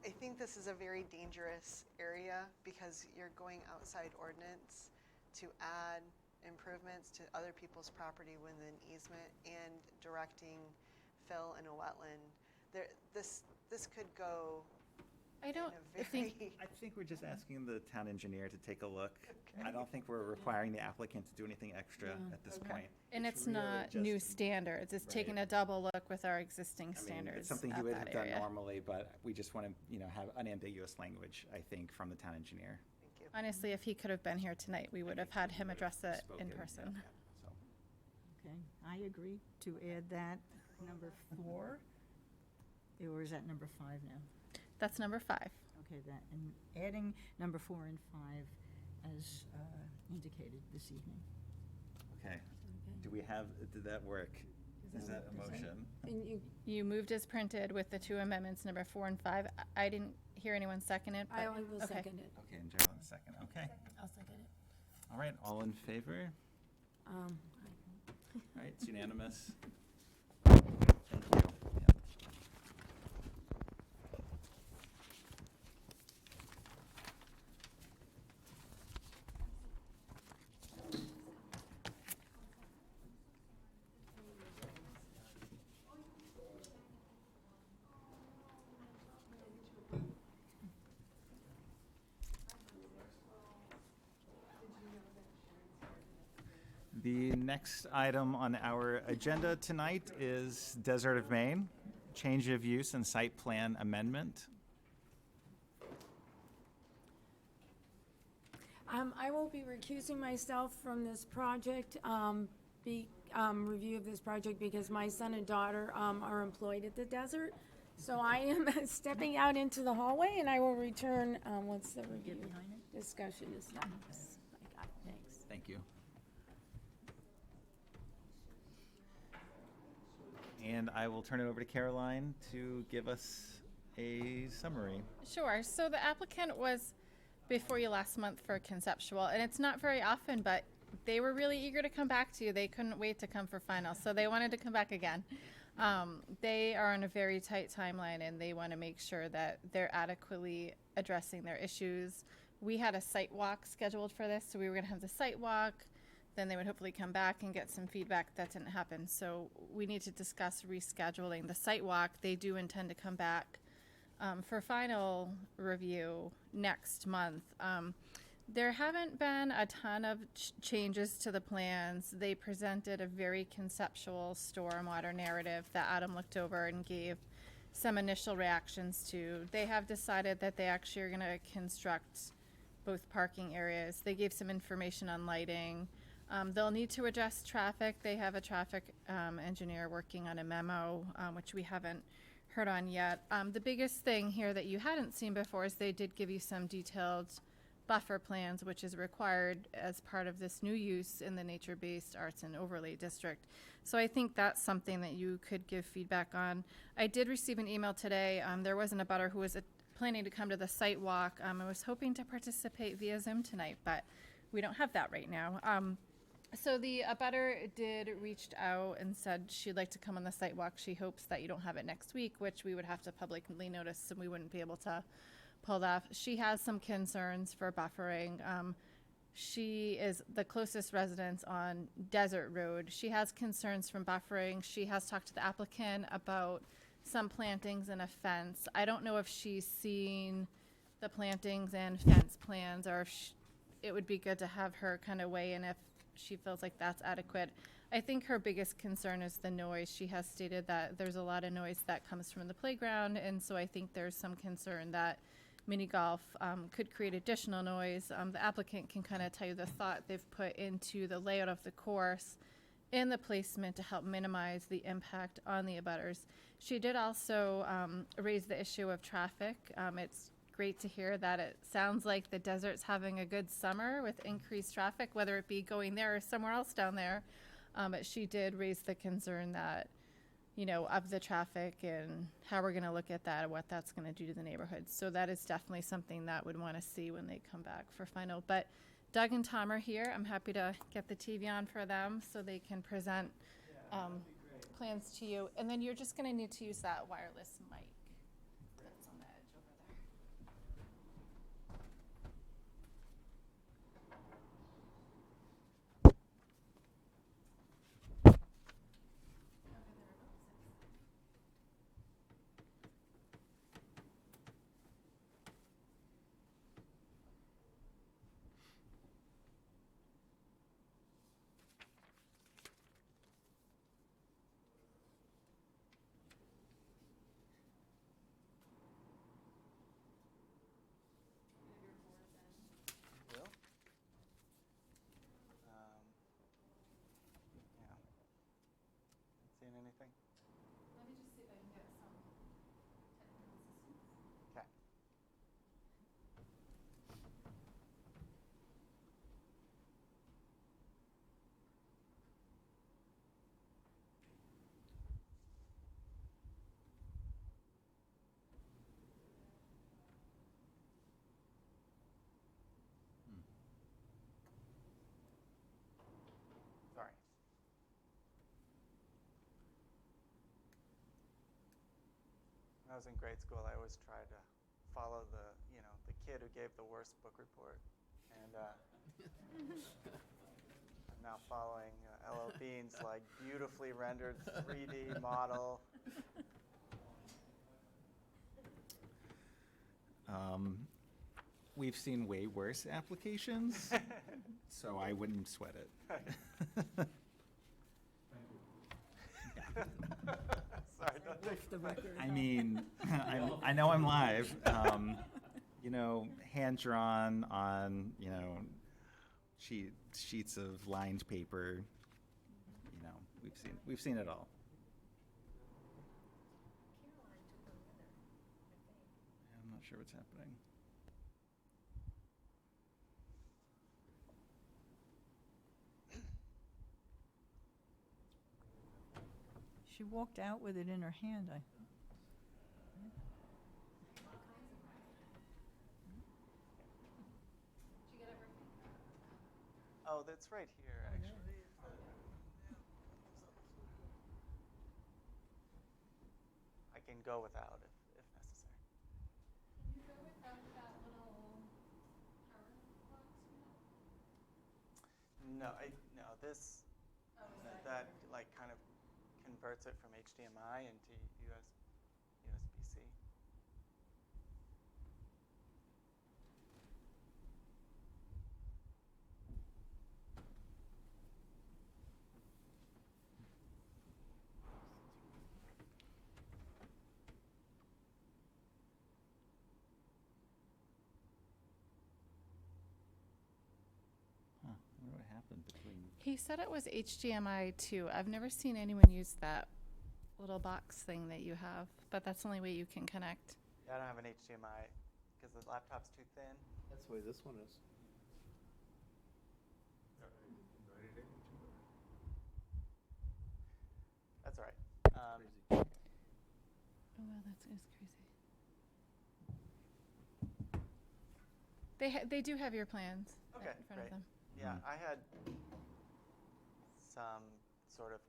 I think this is a very dangerous area because you're going outside ordinance to add improvements to other people's property within easement and directing fill in a wetland. This could go I don't in a think, very I think we're just asking the town engineer to take a look. Okay. I don't think we're requiring the applicant to do anything extra Yeah. at this Okay. point. and it's really not just- new standards. It's taking Right. a double look with our existing I mean, standards it's something he at would that have done area. normally, but we just want to, have unambiguous language, I think, from the town engineer. Thank you. Honestly, if he could have been here tonight, we would have had him address it in Spoken, person. yeah, so. Okay, I agree to add that, number 4. Or is that number 5 now? That's number 5. Okay, that, and adding number 4 and 5 as indicated this evening. Okay, do we have, did that work? Is that a does that- motion? And you, You moved as printed with the 2 amendments, number 4 and 5. I didn't hear anyone second it, but. I will okay. second it. Okay, and Gerald in a second, okay. I'll second it. All right, all in favor? Um, All right, it's unanimous. Thank you. Yep. The next item on our agenda tonight is Desert of Maine, change of use and site plan amendment. I will be recusing myself from this project, review of this project, because my son and daughter are employed at the desert. So I am stepping out into the hallway, and I will return once the review behind it? discussion is done. I got it, thanks. Thank you. And I will turn it over to Caroline to give us a summary. Sure. So the applicant was before you last month for conceptual, and it's not very often, but they were really eager to come back to you. They couldn't wait to come for final, so they wanted to come back again. They are on a very tight timeline, and they want to make sure that they're adequately addressing their issues. We had a site walk scheduled for this, so we were going to have the site walk. Then they would hopefully come back and get some feedback. That didn't happen, so we need to discuss rescheduling the site walk. They do intend to come back for final review next month. There haven't been a ton of changes to the plans. They presented a very conceptual stormwater narrative that Adam looked over and gave some initial reactions to. They have decided that they actually are going to construct both parking areas. They gave some information on lighting. They'll need to address traffic. They have a traffic engineer working on a memo, which we haven't heard on yet. The biggest thing here that you hadn't seen before is they did give you some detailed buffer plans, which is required as part of this new use in the nature-based arts and overlay district. So I think that's something that you could give feedback on. I did receive an email today. There wasn't a butter who was planning to come to the site walk. I was hoping to participate via Zoom tonight, but we don't have that right now. So the abutter did reached out and said she'd like to come on the site walk. She hopes that you don't have it next week, which we would have to publicly notice and we wouldn't be able to pull that off. She has some concerns for buffering. She is the closest residence on Desert Road. She has concerns from buffering. She has talked to the applicant about some plantings and a fence. I don't know if she's seen the plantings and fence plans, or if it would be good to have her kind of weigh in if she feels like that's adequate. I think her biggest concern is the noise. She has stated that there's a lot of noise that comes from the playground, and so I think there's some concern that mini golf could create additional noise. The applicant can kind of tell you the thought they've put into the layout of the course and the placement to help minimize the impact on the abutters. She did also raise the issue of traffic. It's great to hear that it sounds like the desert's having a good summer with increased traffic, whether it be going there or somewhere else down there. But she did raise the concern that, you know, of the traffic and how we're going to look at that and what that's going to do to the neighborhood. So that is definitely something that would want to see when they come back for final. But Doug and Tom are here. I'm happy to get the TV on for them so they can present plans to you. And then you're just going to need to use that wireless mic that's on the edge over there. Will? Yeah. Seeing anything? Let me just see if I can get some technical assistance. Okay. Sorry. When I was in grade school, I always tried to follow the kid who gave the worst book report. And I'm now following L.L. Bean's like beautifully rendered 3D model. We've seen way worse applications, so I wouldn't sweat it. Sorry, don't take the record. I mean, I know I'm live. Hand drawn on, sheets of lined paper. We've seen it all. I'm not sure what's happening. She walked out with it in her hand. Oh, that's right here, actually. I can go without if necessary. Can you go without that little power box? No, this, that like kind of converts it from HDMI into USB-C. Huh, I wonder what happened between. He said it was HDMI too. I've never seen anyone use that little box thing that you have, but that's the only way you can connect. Yeah, I don't have an HDMI because the laptop's too thin. That's the way this one is. That's all right. Crazy. Oh wow, that is crazy. They do have your plans Okay, in front great. of them. Yeah, I had some sort of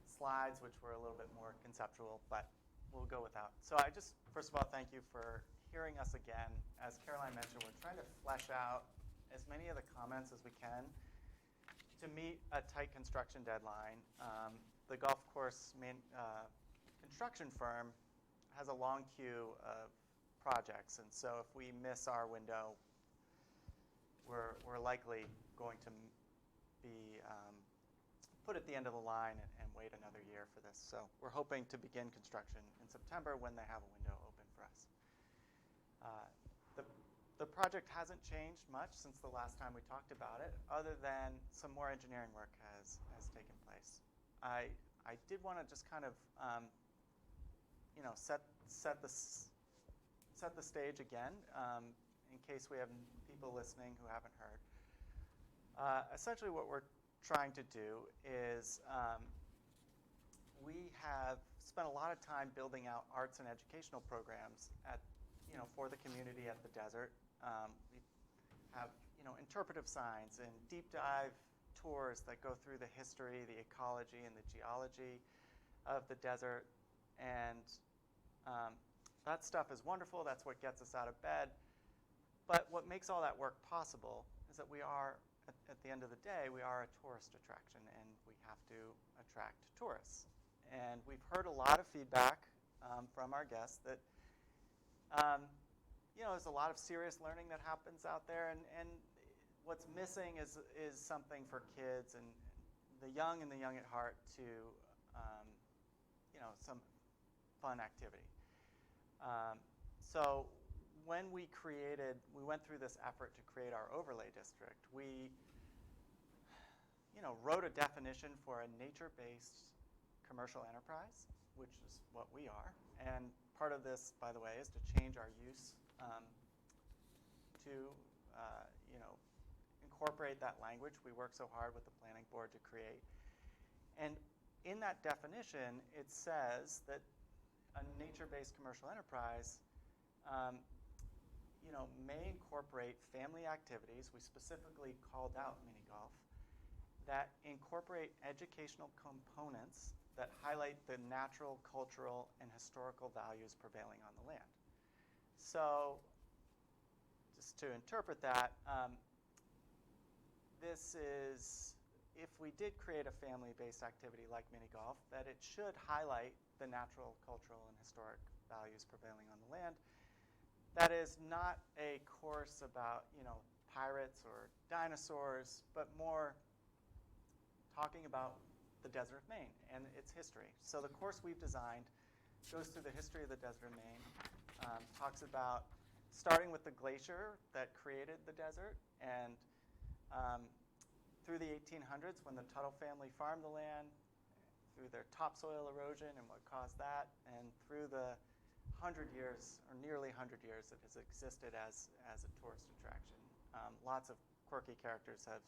slides which were a little bit more conceptual, but we'll go without. So I just, first of all, thank you for hearing us again. As Caroline mentioned, we're trying to flesh out as many of the comments as we can to meet a tight construction deadline. The golf course construction firm has a long queue of projects, and so if we miss our window, we're likely going to be put at the end of the line and wait another year for this. So we're hoping to begin construction in September when they have a window open for us. The project hasn't changed much since the last time we talked about it, other than some more engineering work has taken place. I did want to just kind of set the stage again in case we have people listening who haven't heard. Essentially, what we're trying to do is we have spent a lot of time building out arts and educational programs for the community at the desert. We have interpretive signs and deep dive tours that go through the history, the ecology, and the geology of the desert. And that stuff is wonderful. That's what gets us out of bed. But what makes all that work possible is that we are, at the end of the day, we are a tourist attraction, and we have to attract tourists. And we've heard a lot of feedback from our guests that there's a lot of serious learning that happens out there, and what's missing is something for kids and the young at heart to some fun activity. So when we went through this effort to create our overlay district, we wrote a definition for a nature-based commercial enterprise, which is what we are. And part of this, by the way, is to change our use to incorporate that language we work so hard with the planning board to create. And in that definition, it says that a nature-based commercial enterprise may incorporate family activities. We specifically called out mini golf that incorporate educational components that highlight the natural, cultural, and historical values prevailing on the land. So just to interpret that, this is, if we did create a family-based activity like mini golf, that it should highlight the natural, cultural, and historic values prevailing on the land. That is not a course about, pirates or dinosaurs, but more talking about the desert of Maine and its history. So the course we've designed goes through the history of the desert of Maine, talks about starting with the glacier that created the desert, and through the 1800s when the Tuttle family farmed the land, through their topsoil erosion and what caused that, and through the 100 years, or nearly 100 years, that has existed as a tourist attraction. Lots of quirky characters have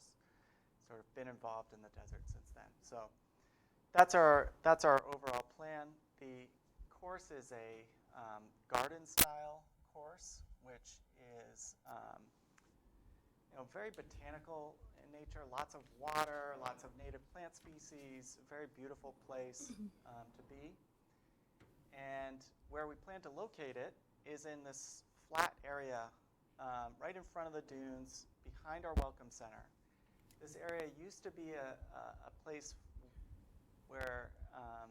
sort of been involved in the desert since then. So that's our overall plan. The course is a garden-style course, which is very botanical in nature. Lots of water, lots of native plant species. A very beautiful place to be. And where we plan to locate it is in this flat area right in front of the dunes behind our Welcome Center. This area used to be a place where I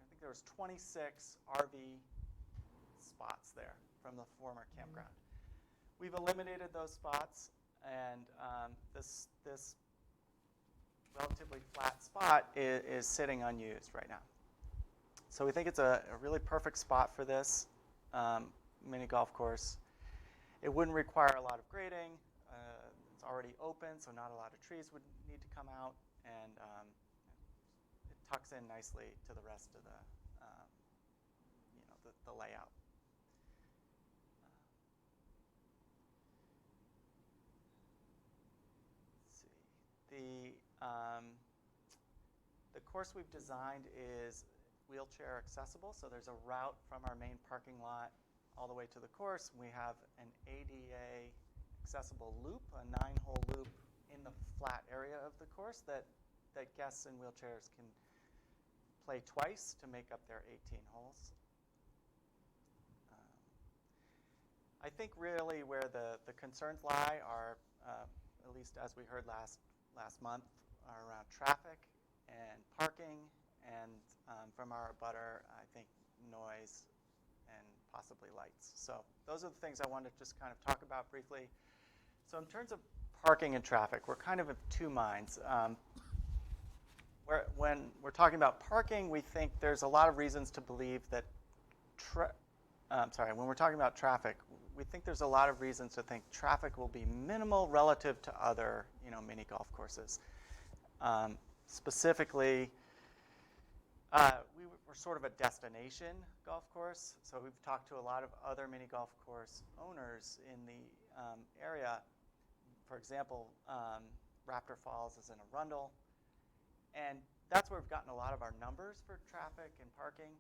think there was 26 RV spots there from the former campground. We've eliminated those spots, and this relatively flat spot is sitting unused right now. So we think it's a really perfect spot for this mini golf course. It wouldn't require a lot of grading. It's already open, so not a lot of trees would need to come out, and it tucks in nicely to the rest of the layout. Let's see. The course we've designed is wheelchair accessible, so there's a route from our main parking lot all the way to the course. We have an ADA accessible loop, a 9-hole loop in in the flat area of the course that guests in wheelchairs can play twice to make up their 18 holes. I think really where the concerns lie are, at least as we heard last month, are around traffic and parking, and from our abutter, I think noise and possibly lights. So those are the things I wanted to just kind of talk about briefly. So in terms of parking and traffic, we're kind of of two minds. When we're talking about parking, we think there's a lot of reasons to believe that when we're talking about traffic, we think there's a lot of reasons to think traffic will be minimal relative to other, mini golf courses. Specifically, we're sort of a destination golf course, so we've talked to a lot of other mini golf course owners in the area. For example, Raptor Falls is in Arundel, and that's where we've gotten a lot of our numbers for traffic and parking.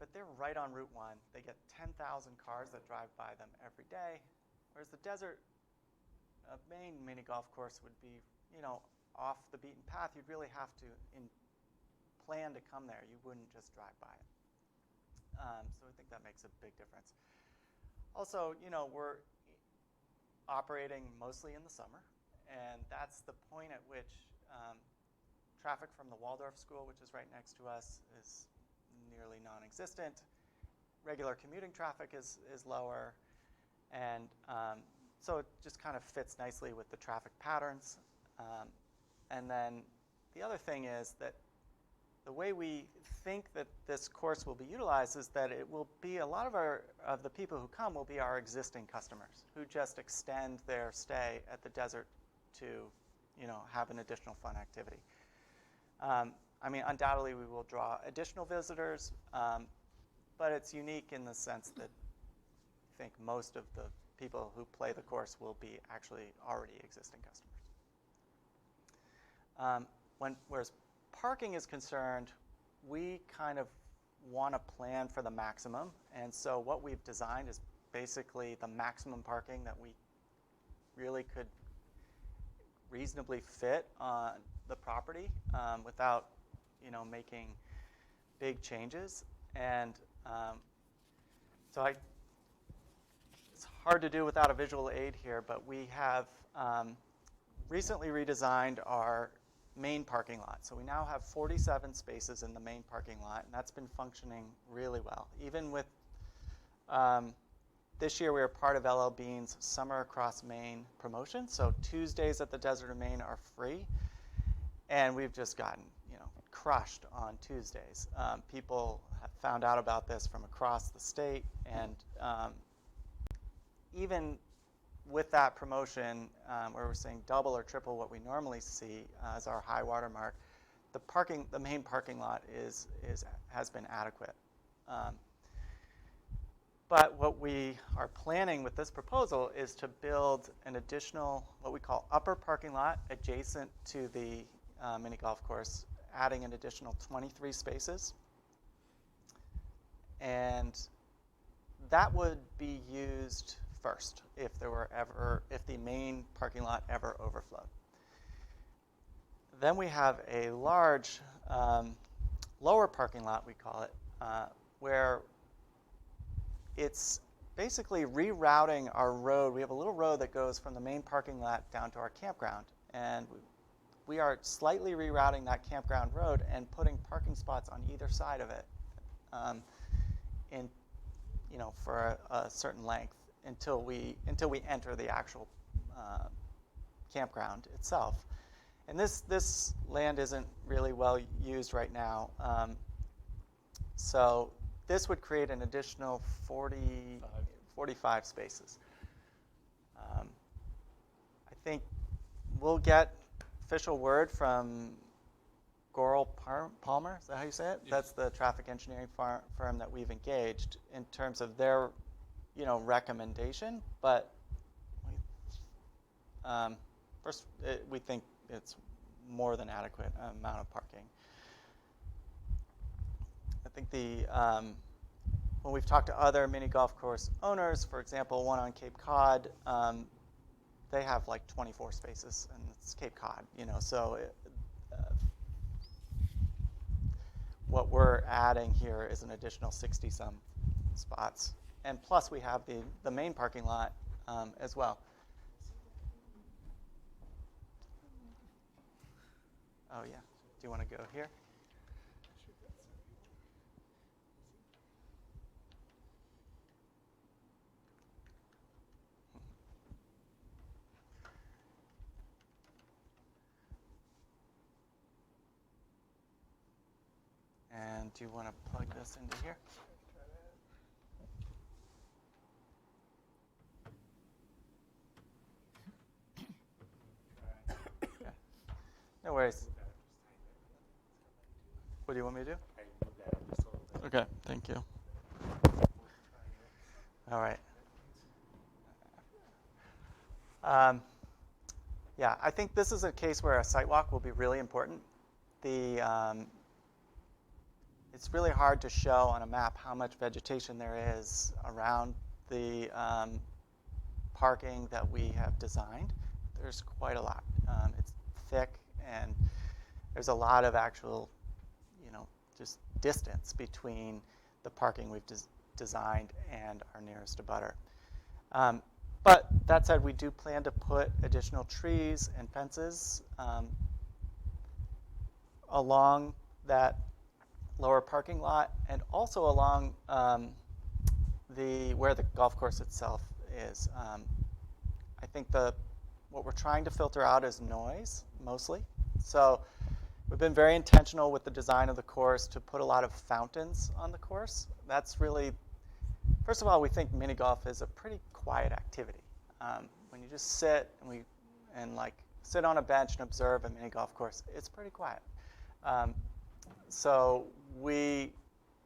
But they're right on Route 1. They get 10,000 cars that drive by them every day, whereas the desert, a main mini golf course would be, off the beaten path. You'd really have to plan to come there. You wouldn't just drive by it. So I think that makes a big difference. Also, we're operating mostly in the summer, and that's the point at which traffic from the Waldorf School, which is right next to us, is nearly non-existent. Regular commuting traffic is lower, and so it just kind of fits nicely with the traffic patterns. And then the other thing is that the way we think that this course will be utilized is that it will be a lot of the people who come will be our existing customers who just extend their stay at the desert to, have an additional fun activity. Undoubtedly we will draw additional visitors, but it's unique in the sense that I think most of the people who play the course will be actually already existing customers. Whereas parking is concerned, we kind of want to plan for the maximum, and so what we've designed is basically the maximum parking that we really could reasonably fit on the property without making big changes. And it's hard to do without a visual aid here, but we have recently redesigned our main parking lot. So we now have 47 spaces in the main parking lot, and that's been functioning really well. Even with this year, we are part of LL Bean's Summer Across Maine promotion. So Tuesdays at the Desert of Maine are free, and we've just gotten crushed on Tuesdays. People have found out about this from across the state, and even with that promotion, where we're seeing double or triple what we normally see as our high water mark, the main parking lot has been adequate. But what we are planning with this proposal is to build an additional, what we call upper parking lot adjacent to the mini golf course, adding an additional 23 spaces. And that would be used first if the main parking lot ever overflowed. Then we have a large lower parking lot, we call it, where it's basically rerouting our road. We have a little road that goes from the main parking lot down to our campground, and we are slightly rerouting that campground road and putting parking spots on either side of it for a certain length until we enter the actual campground itself. And this land isn't really well used right now, so this would create an additional 45 spaces. I think we'll get official word from Goral Palmer, is that how you say it? Yes. That's the traffic engineering firm that we've engaged in terms of their recommendation, but first we think it's more than adequate amount of parking. I think when we've talked to other mini golf course owners, for example, one on Cape Cod, they have like 24 spaces, and it's Cape Cod, so what we're adding here is an additional 60-some spots. And plus, we have the main parking lot as well. Oh, yeah. Do you want to go here? And do you want to plug this into here? Okay. No worries. What do you want me to do? Okay, thank you. All right. Yeah, I think this is a case where a site walk will be really important. It's really hard to show on a map how much vegetation there is around the parking that we have designed. There's quite a lot. It's thick, and there's a lot of actual, just distance between the parking we've designed and our nearest abutter. But that said, we do plan to put additional trees and fences along that lower parking lot, and also along where the golf course itself is. I think what we're trying to filter out is noise, mostly. So we've been very intentional with the design of the course to put a lot of fountains on the course. That's really, first of all, we think mini golf is a pretty quiet activity. When you just sit and sit on a bench and observe a mini golf course, it's pretty quiet.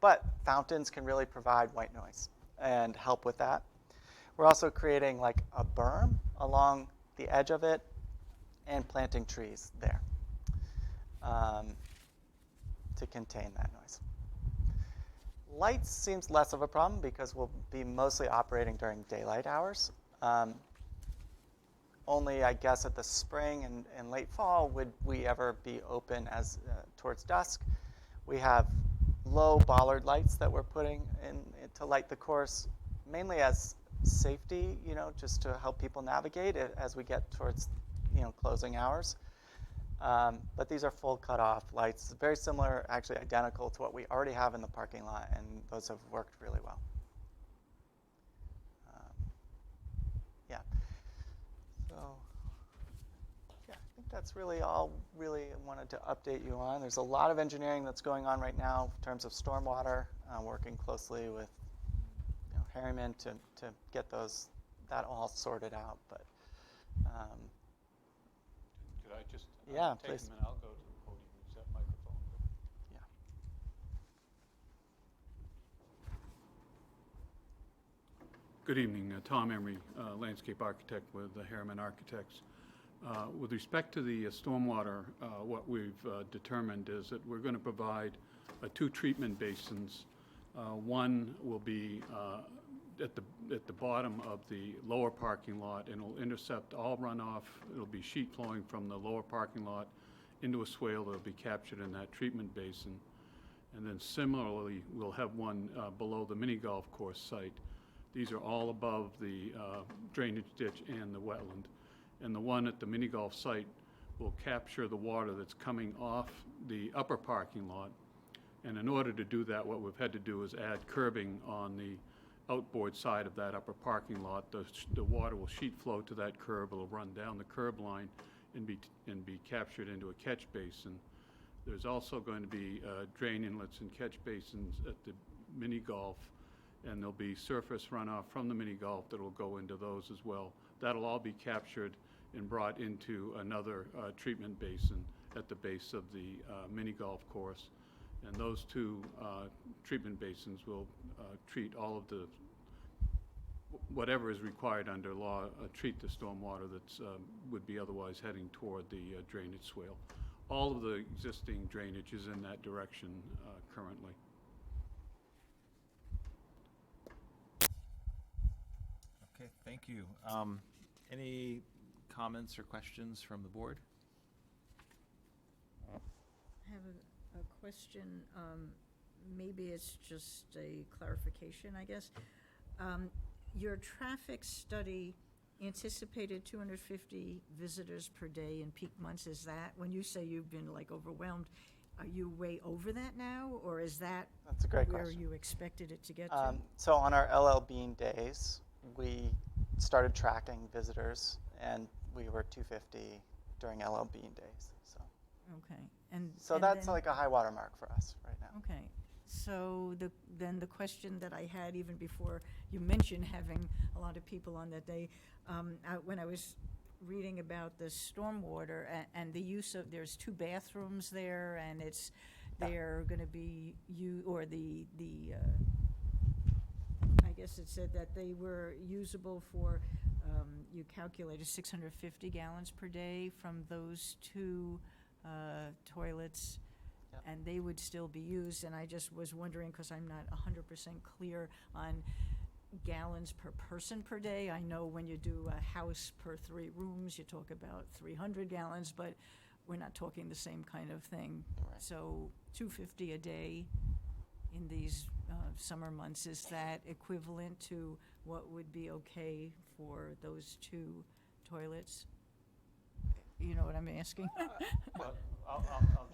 But fountains can really provide white noise and help with that. We're also creating like a berm along the edge of it and planting trees there to contain that noise. Lights seems less of a problem because we'll be mostly operating during daylight hours. Only, I guess, at the spring and late fall would we ever be open as towards dusk. We have low bollard lights that we're putting in to light the course, mainly as safety, just to help people navigate it as we get towards, closing hours. But these are full cutoff lights, very similar, actually identical to what we already have in the parking lot, and those have worked really well. Yeah. So, yeah, I think that's really all really wanted to update you on. There's a lot of engineering that's going on right now in terms of stormwater, working closely with Harriman to get that all sorted out. But could I just yeah, take please. a minute? I'll go to the podium and use that microphone. Yeah. Good evening, Tom Emery, landscape architect with the Harriman Architects. With respect to the stormwater, what we've determined is that we're going to provide 2 treatment basins. One will be at the bottom of the lower parking lot, and it'll intercept all runoff. It'll be sheet flowing from the lower parking lot into a swale that'll be captured in that treatment basin. And then similarly, we'll have one below the mini golf course site. These are all above the drainage ditch and the wetland. And the one at the mini golf site will capture the water that's coming off the upper parking lot. And in order to do that, what we've had to do is add curbing on the outboard side of that upper parking lot. The water will sheet flow to that curb. It'll run down the curb line and be captured into a catch basin. There's also going to be drain inlets and catch basins at the mini golf, and there'll be surface runoff from the mini golf that will go into those as well. That'll all be captured and brought into another treatment basin at the base of the mini golf course. And those 2 treatment basins will treat all of whatever is required under law, treat the stormwater that's would be otherwise heading toward the drainage swale. All of the existing drainage is in that direction currently. Okay, thank you. Any comments or questions from the board? I have a question. Maybe it's just a clarification, I guess. Your traffic study anticipated 250 visitors per day in peak months. Is that, when you say you've been like overwhelmed, are you way over that now? Or is that That's a great where question. you expected it to get to? So on our LL Bean days, we started tracking visitors, and we were 250 during LL Bean days. Okay. So and that's then- like a high water mark for us right now. Okay, so then the question that I had even before you mentioned having a lot of people on that day, when I was reading about the stormwater and the use of, there's 2 bathrooms there, and they're gonna be, I guess it said that they were usable for, you calculated 650 gallons per day from those 2 toilets. Yep. And they would still be used, and I just was wondering, because I'm not 100% clear on gallons per person per day. I know when you do a house per 3 rooms, you talk about 300 gallons, but we're not talking the same kind of thing. Right. So 250 a day in these summer months, is that equivalent to what would be okay for those 2 toilets? You know what I'm asking? Well, I'll You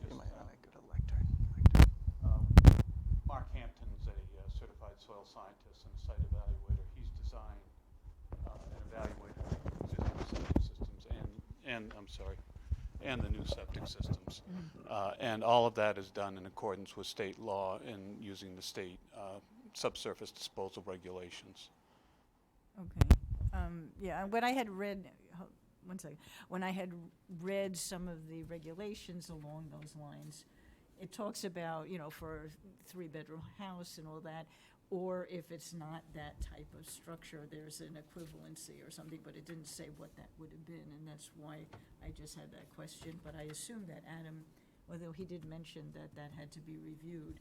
just, might want to go to lectern. Mark Hampton's a certified soil scientist and site evaluator. He's designed and evaluated existing septic systems and the new septic systems. And all of that is done in accordance with state law and using the state subsurface disposal regulations. Okay. Yeah, when I had read, one second, when I had read some of the regulations along those lines, it talks about, for a 3-bedroom house and all that, or if it's not that type of structure, there's an equivalency or something, but it didn't say what that would have been, and that's why I just had that question. But I assume that Adam, although he did mention that that had to be reviewed,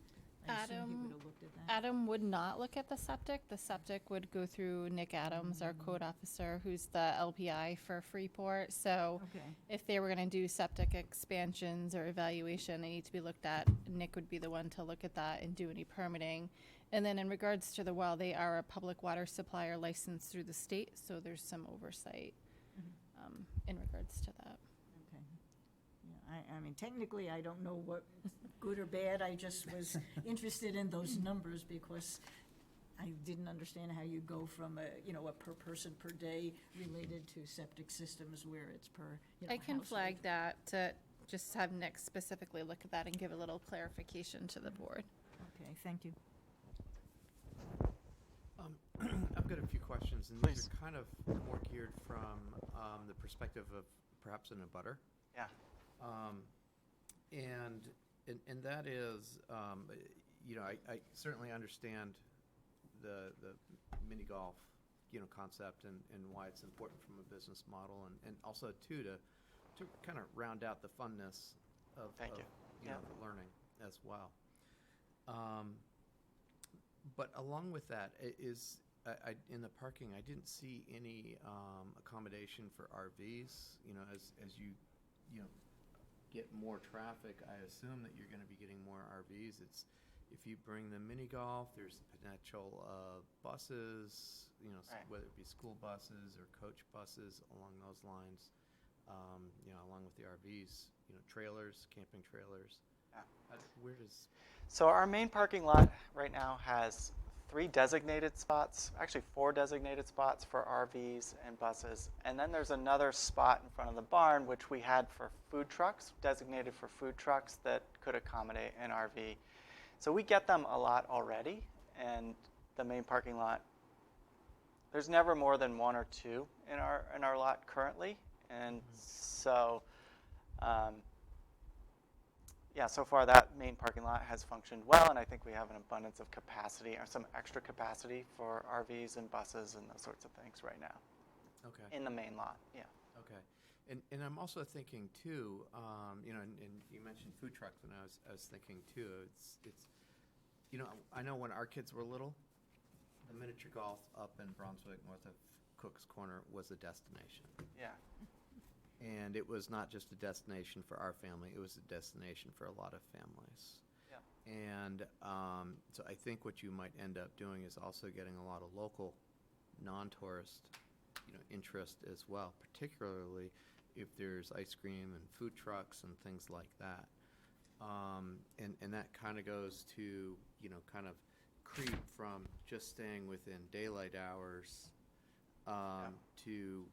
I assume he would have looked at that. Adam would not look at the septic. The septic would go through Nick Adams, our code officer, who's the LPI for Freeport. So Okay. if they were going to do septic expansions or evaluation, they need to be looked at. Nick would be the one to look at that and do any permitting. And then in regards to the well, they are a public water supplier licensed through the state, so there's some oversight in regards to that. Okay. Yeah, I mean, technically, I don't know what good or bad. I just was interested in those numbers because I didn't understand how you go from a per person per day related to septic systems where it's per, I can household. flag that to just have Nick specifically look at that and give a little clarification to the board. Okay, thank you. I've got a few questions, and Please. these are kind of more geared from the perspective of perhaps an abutter. Yeah. And that is, I certainly understand the mini golf, concept and why it's important from a business model, and also too to kind of round out the funness of Thank you. know, Yeah. the learning as well. But along with that is in the parking, I didn't see any accommodation for RVs. As you get more traffic, I assume that you're going to be getting more RVs. If you bring the mini golf, there's the potential of buses, Right. whether it be school buses or coach buses along those lines. Along with the RVs, trailers, camping trailers. Yeah. Where does So our main parking lot right now has 3 designated spots, actually 4 designated spots for RVs and buses. And then there's another spot in front of the barn, which we had for food trucks, designated for food trucks that could accommodate an RV. So we get them a lot already, and the main parking lot, there's never more than 1 or 2 in our lot currently. And so, yeah, so far that main parking lot has functioned well, and I think we have an abundance of capacity or some extra capacity for RVs and buses and those sorts of things right now okay? in the main lot. Yeah. Okay, and I'm also thinking too, and you mentioned food trucks, and I was thinking too, it's I know when our kids were little, the miniature golf up in Brunswick, north of Cook's Corner, was a destination. Yeah. And it was not just a destination for our family, it was a destination for a lot of families. Yeah. And so I think what you might end up doing is also getting a lot of local, non-tourist, interest as well, particularly if there's ice cream and food trucks and things like that. And that kind of goes to, kind of creep from just staying within daylight hours to,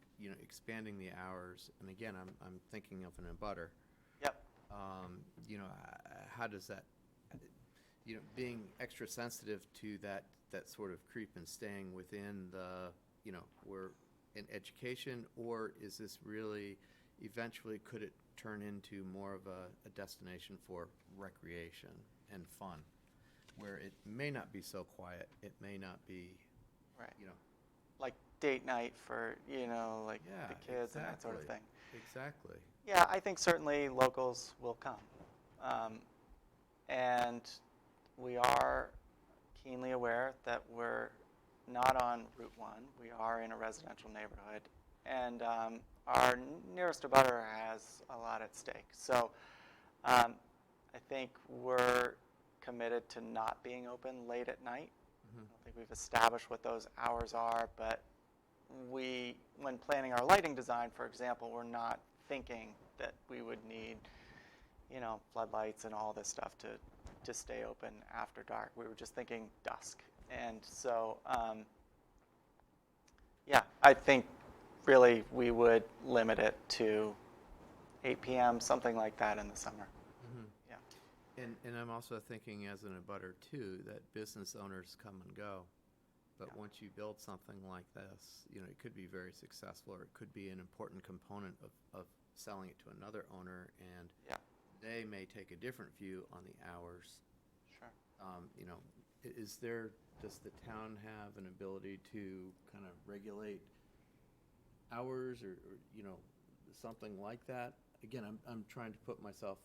expanding the hours. And again, I'm thinking of an abutter. Yep. How does that, being extra sensitive to that sort of creep and staying within the, we're in education, or is this really, eventually, could it turn into more of a destination for recreation and fun, where it may not be so quiet, it may not be, Right. Like date night for, like Yeah, the kids and that sort of exactly. thing. Exactly. Yeah, I think certainly locals will come. And we are keenly aware that we're not on Route 1. We are in a residential neighborhood. And our nearest abutter has a lot at stake. So I think we're committed to not being open late at night. I don't think we've established what those hours are, but when planning our lighting design, for example, we're not thinking that we would need, floodlights and all this stuff to stay open after dark. We were just thinking dusk. And so, I think really we would limit it to 8 p.m., something like that in the summer. Yeah. And I'm also thinking as an abutter too, that business owners come and go. But once you build something like this, it could be very successful, or it could be an important component of selling it to another owner, and they may take a different view on the hours. Sure. Does the town have an ability to kind of regulate hours or something like that? Again, I'm trying to put myself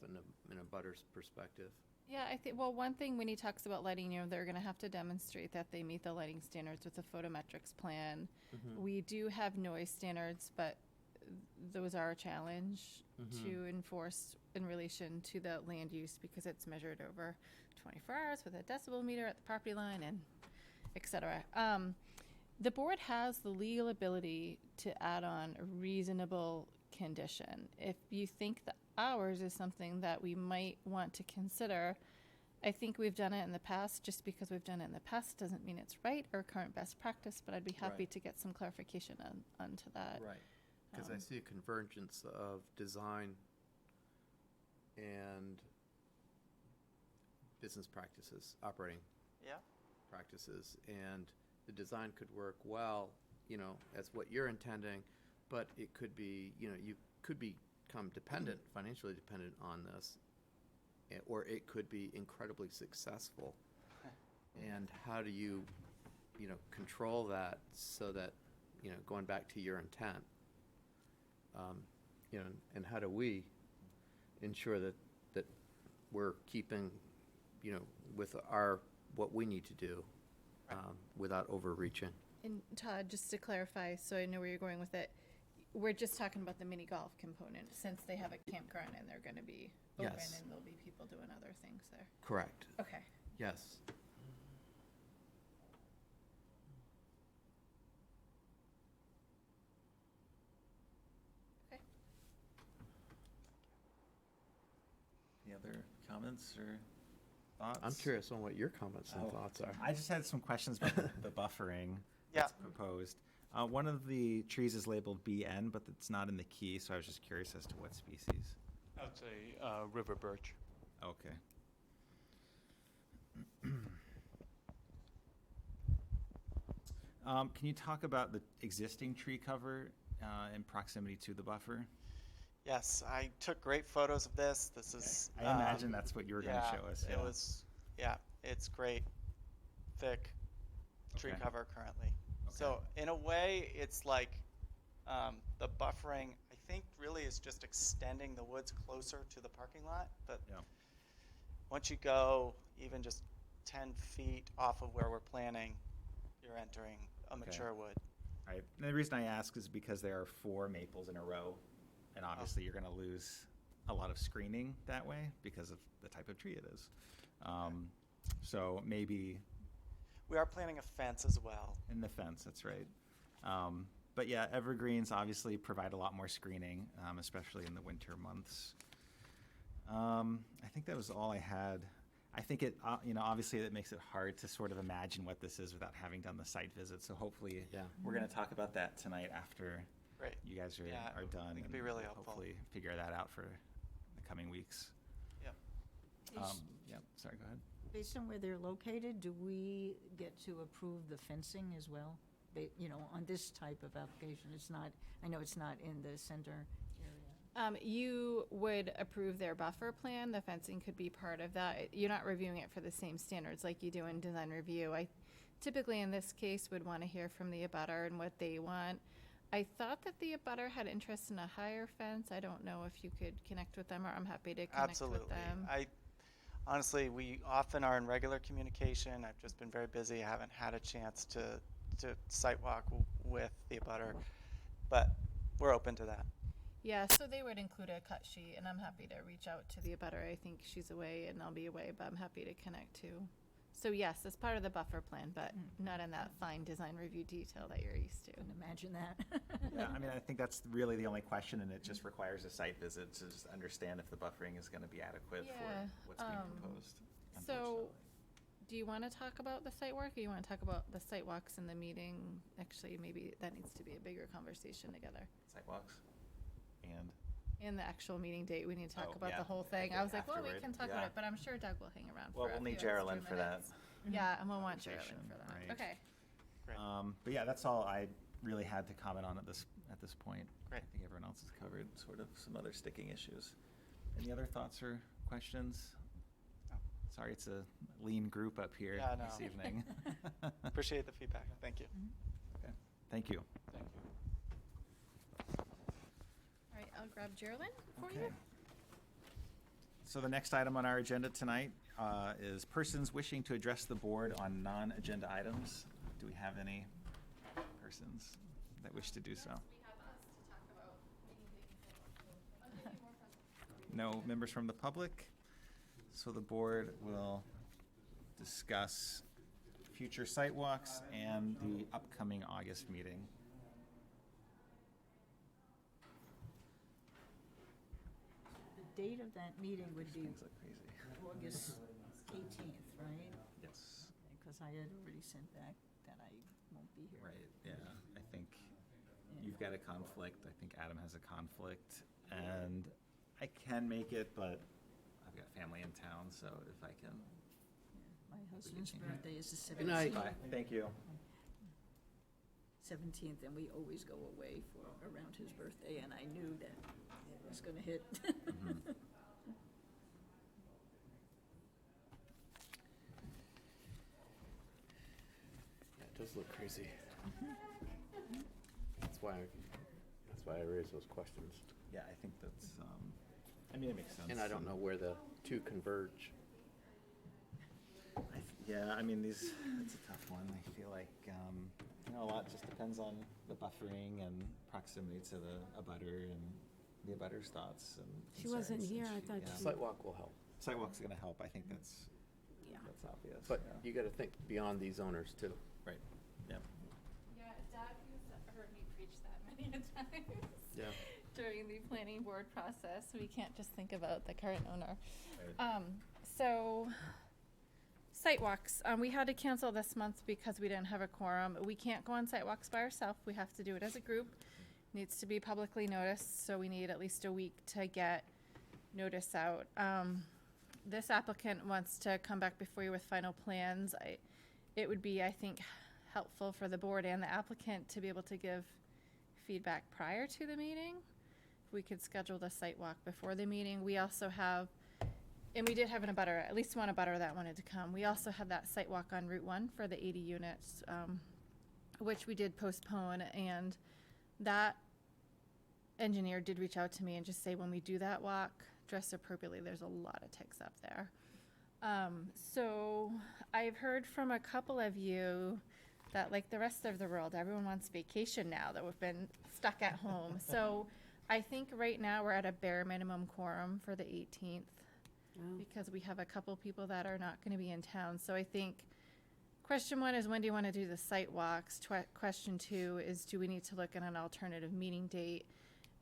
in a butter's perspective. Yeah, I think, well, one thing when he talks about lighting, they're going to have to demonstrate that they meet the lighting standards with the photometrics plan. We do have noise standards, but those are a challenge to enforce in relation to the land use, because it's measured over 24 hours with a decibel meter at the property line and et cetera. The board has the legal ability to add on a reasonable condition. If you think the hours is something that we might want to consider, I think we've done it in the past. Just because we've done it in the past doesn't mean it's right or current best practice, but I'd be happy Right. to get some clarification onto that. Right. Because I see a convergence of design and business practices, operating practices, and the design could work well, as what you're intending, but it could be, you could become dependent, financially dependent on this, or it could be incredibly successful. And how do you, control that so that, going back to your intent, and how do we ensure that we're keeping, with what we need to do, without overreaching? And Todd, just to clarify, so I know where you're going with it, we're just talking about the mini golf component, since they have a campground and they're going to be open Yes. and there'll be people doing other things there. Correct. Okay. Yes. Okay. Any other comments or thoughts? I'm curious on what your comments and thoughts are. I just had some questions about the buffering that's proposed. One of the trees is labeled BN, but it's not in the key, so I was just curious as to what species. That's a river birch. Okay. Can you talk about the existing tree cover in proximity to the buffer? Yes, I took great photos of this. This is. I imagine that's what you were going to show us. It was. Yeah, it's great, thick tree Okay. cover currently. So in a way, it's like the buffering, I think, really is just extending the woods closer to the parking lot. But Yeah. once you go even just 10 feet off of where we're planning, you're entering a mature wood. Right. And the reason I ask is because there are 4 maples in a row And obviously, you're gonna lose a lot of screening that way because of the type of tree it is. So maybe We are planning a fence as well. in the fence, that's right. But yeah, evergreens obviously provide a lot more screening, especially in the winter months. I think that was all I had. I think it, obviously it makes it hard to sort of imagine what this is without having done the site visit. So hopefully, Yeah. we're going to talk about that tonight after Great. you guys Yeah, are done. it'd and be really we'll helpful. Hopefully figure that out for the coming weeks. Yep. Yeah, sorry, go ahead. Based on where they're located, do we get to approve the fencing as well? On this type of application, it's not, I know it's not in the center area. You would approve their buffer plan. The fencing could be part of that. You're not reviewing it for the same standards like you do in design review. I typically, in this case, would want to hear from the abutter and what they want. I thought that the abutter had interest in a higher fence. I don't know if you could connect with them, or I'm happy to connect Absolutely. with them. Honestly, we often are in regular communication. I've just been very busy. I haven't had a chance to site walk with the abutter, but we're open to that. Yeah, so they would include a cut sheet, and I'm happy to reach out to the abutter. I think she's away, and I'll be away, but I'm happy to connect too. So yes, it's part of the buffer plan, but not in that fine design review detail that you're used to. Couldn't imagine that. Yeah, I mean, I think that's really the only question, and it just requires a site visit to just understand if the buffering is going to be adequate Yeah, for what's being proposed. So, unfortunately. do you want to talk about the site work, or you want to talk about the site walks in the meeting? Actually, maybe that needs to be a bigger conversation together. Sidewalks and In the actual meeting date, we need to talk Oh, about yeah, the whole I thing. think I was like, well, we afterward, can talk yeah. about it, but I'm sure Doug will hang around well, for a we'll need few extra Geraldine for that. minutes. Yeah, and we'll want conversation, Geraldine for that. right. Okay. Great. But yeah, that's all I really had to comment on at this point. Great. I think everyone else has covered sort of some other sticking issues. Any other thoughts or questions? No. Sorry, it's a lean group up here Yeah, this no. evening. Appreciate the feedback. Thank you. Okay. Thank you. Thank you. All right, I'll grab Geraldine for you. Okay. So the next item on our agenda tonight is persons wishing to address the board on non-agenda items. Do we have any persons that wish to do so? We have us to talk about meeting dates. No members from the public, so the board will discuss future site walks and the upcoming August meeting. The date of that meeting would be Things look crazy. August 18th, right? Yes. Because I had already sent back that I won't be here. Right, yeah, I think you've got a conflict, I think Adam has a conflict, and I can make it, but I've got family in town, so if I can. My husband's Mhm. birthday is the Good night. 17th. Bye, thank you. 17th, and we always go away for around his birthday, and I knew that it was going to hit. Mhm. Yeah, it does look crazy. That's why I raised those questions. Yeah, I think that's, I mean, it makes sense. And I don't know where the two converge. Yeah, I mean, it's a tough one. I feel like, a lot just depends on the buffering and proximity to the abutter and the abutter's thoughts and She wasn't concerns, and here, I thought yeah. she- Sidewalk will help. Sidewalk's gonna help, I think that's Yeah. obvious. But yeah. you gotta think beyond these owners too. Right, yeah. Yeah, Doug has heard me preach that many a times. Yeah. During the planning board process, we can't just think about the current owner. Right. So, site walks, we had to cancel this month because we didn't have a quorum. We can't go on site walks by ourselves, we have to do it as a group. Needs to be publicly noticed, so we need at least a week to get notice out. This applicant wants to come back before you with final plans. It would be, I think, helpful for the board and the applicant to be able to give feedback prior to the meeting. If we could schedule the site walk before the meeting. We also have, and we did have an abutter, at least one abutter that wanted to come. We also had that site walk on Route 1 for the 80 units, which we did postpone, and that engineer did reach out to me and just say, when we do that walk, dress appropriately, there's a lot of ticks up there. So I've heard from a couple of you that, like the rest of the world, everyone wants vacation now that we've been stuck at home. So I think right now we're at a bare minimum quorum for the 18th Oh. because we have a couple people that are not going to be in town. So I think question one is, when do you want to do the site walks? Question two is, do we need to look at an alternative meeting date?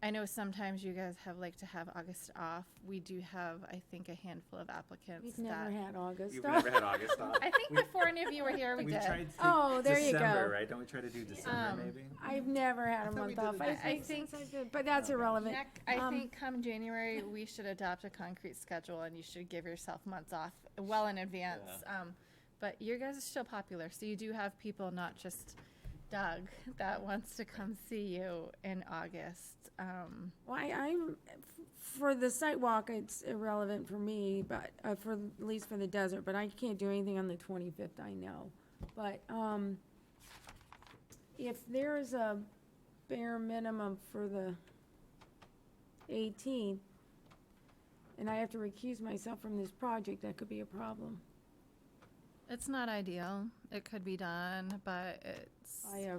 I know sometimes you guys like to have August off. We do have, I think, a handful of applicants We've never had August You've off. never had August off. I think before any of you were here, we We did. tried to Oh, there you December, go. right? Don't we try to do December maybe? I've never had a thought we month did off. it I this think, year. since I did, but that's irrelevant. Nick, I Um, think come January, we should adopt a concrete schedule and you should give yourself months off well in advance. But your guys are still popular, so you do have people, not just Doug, that wants to come see you in August. Well, for the site walk, it's irrelevant for me, but, for, at least for the desert, but I can't do anything on the 25th, I know. But, if there's a bare minimum for the 18th, and I have to recuse myself from this project, that could be a problem. It's not ideal. It could be done, but it's, I,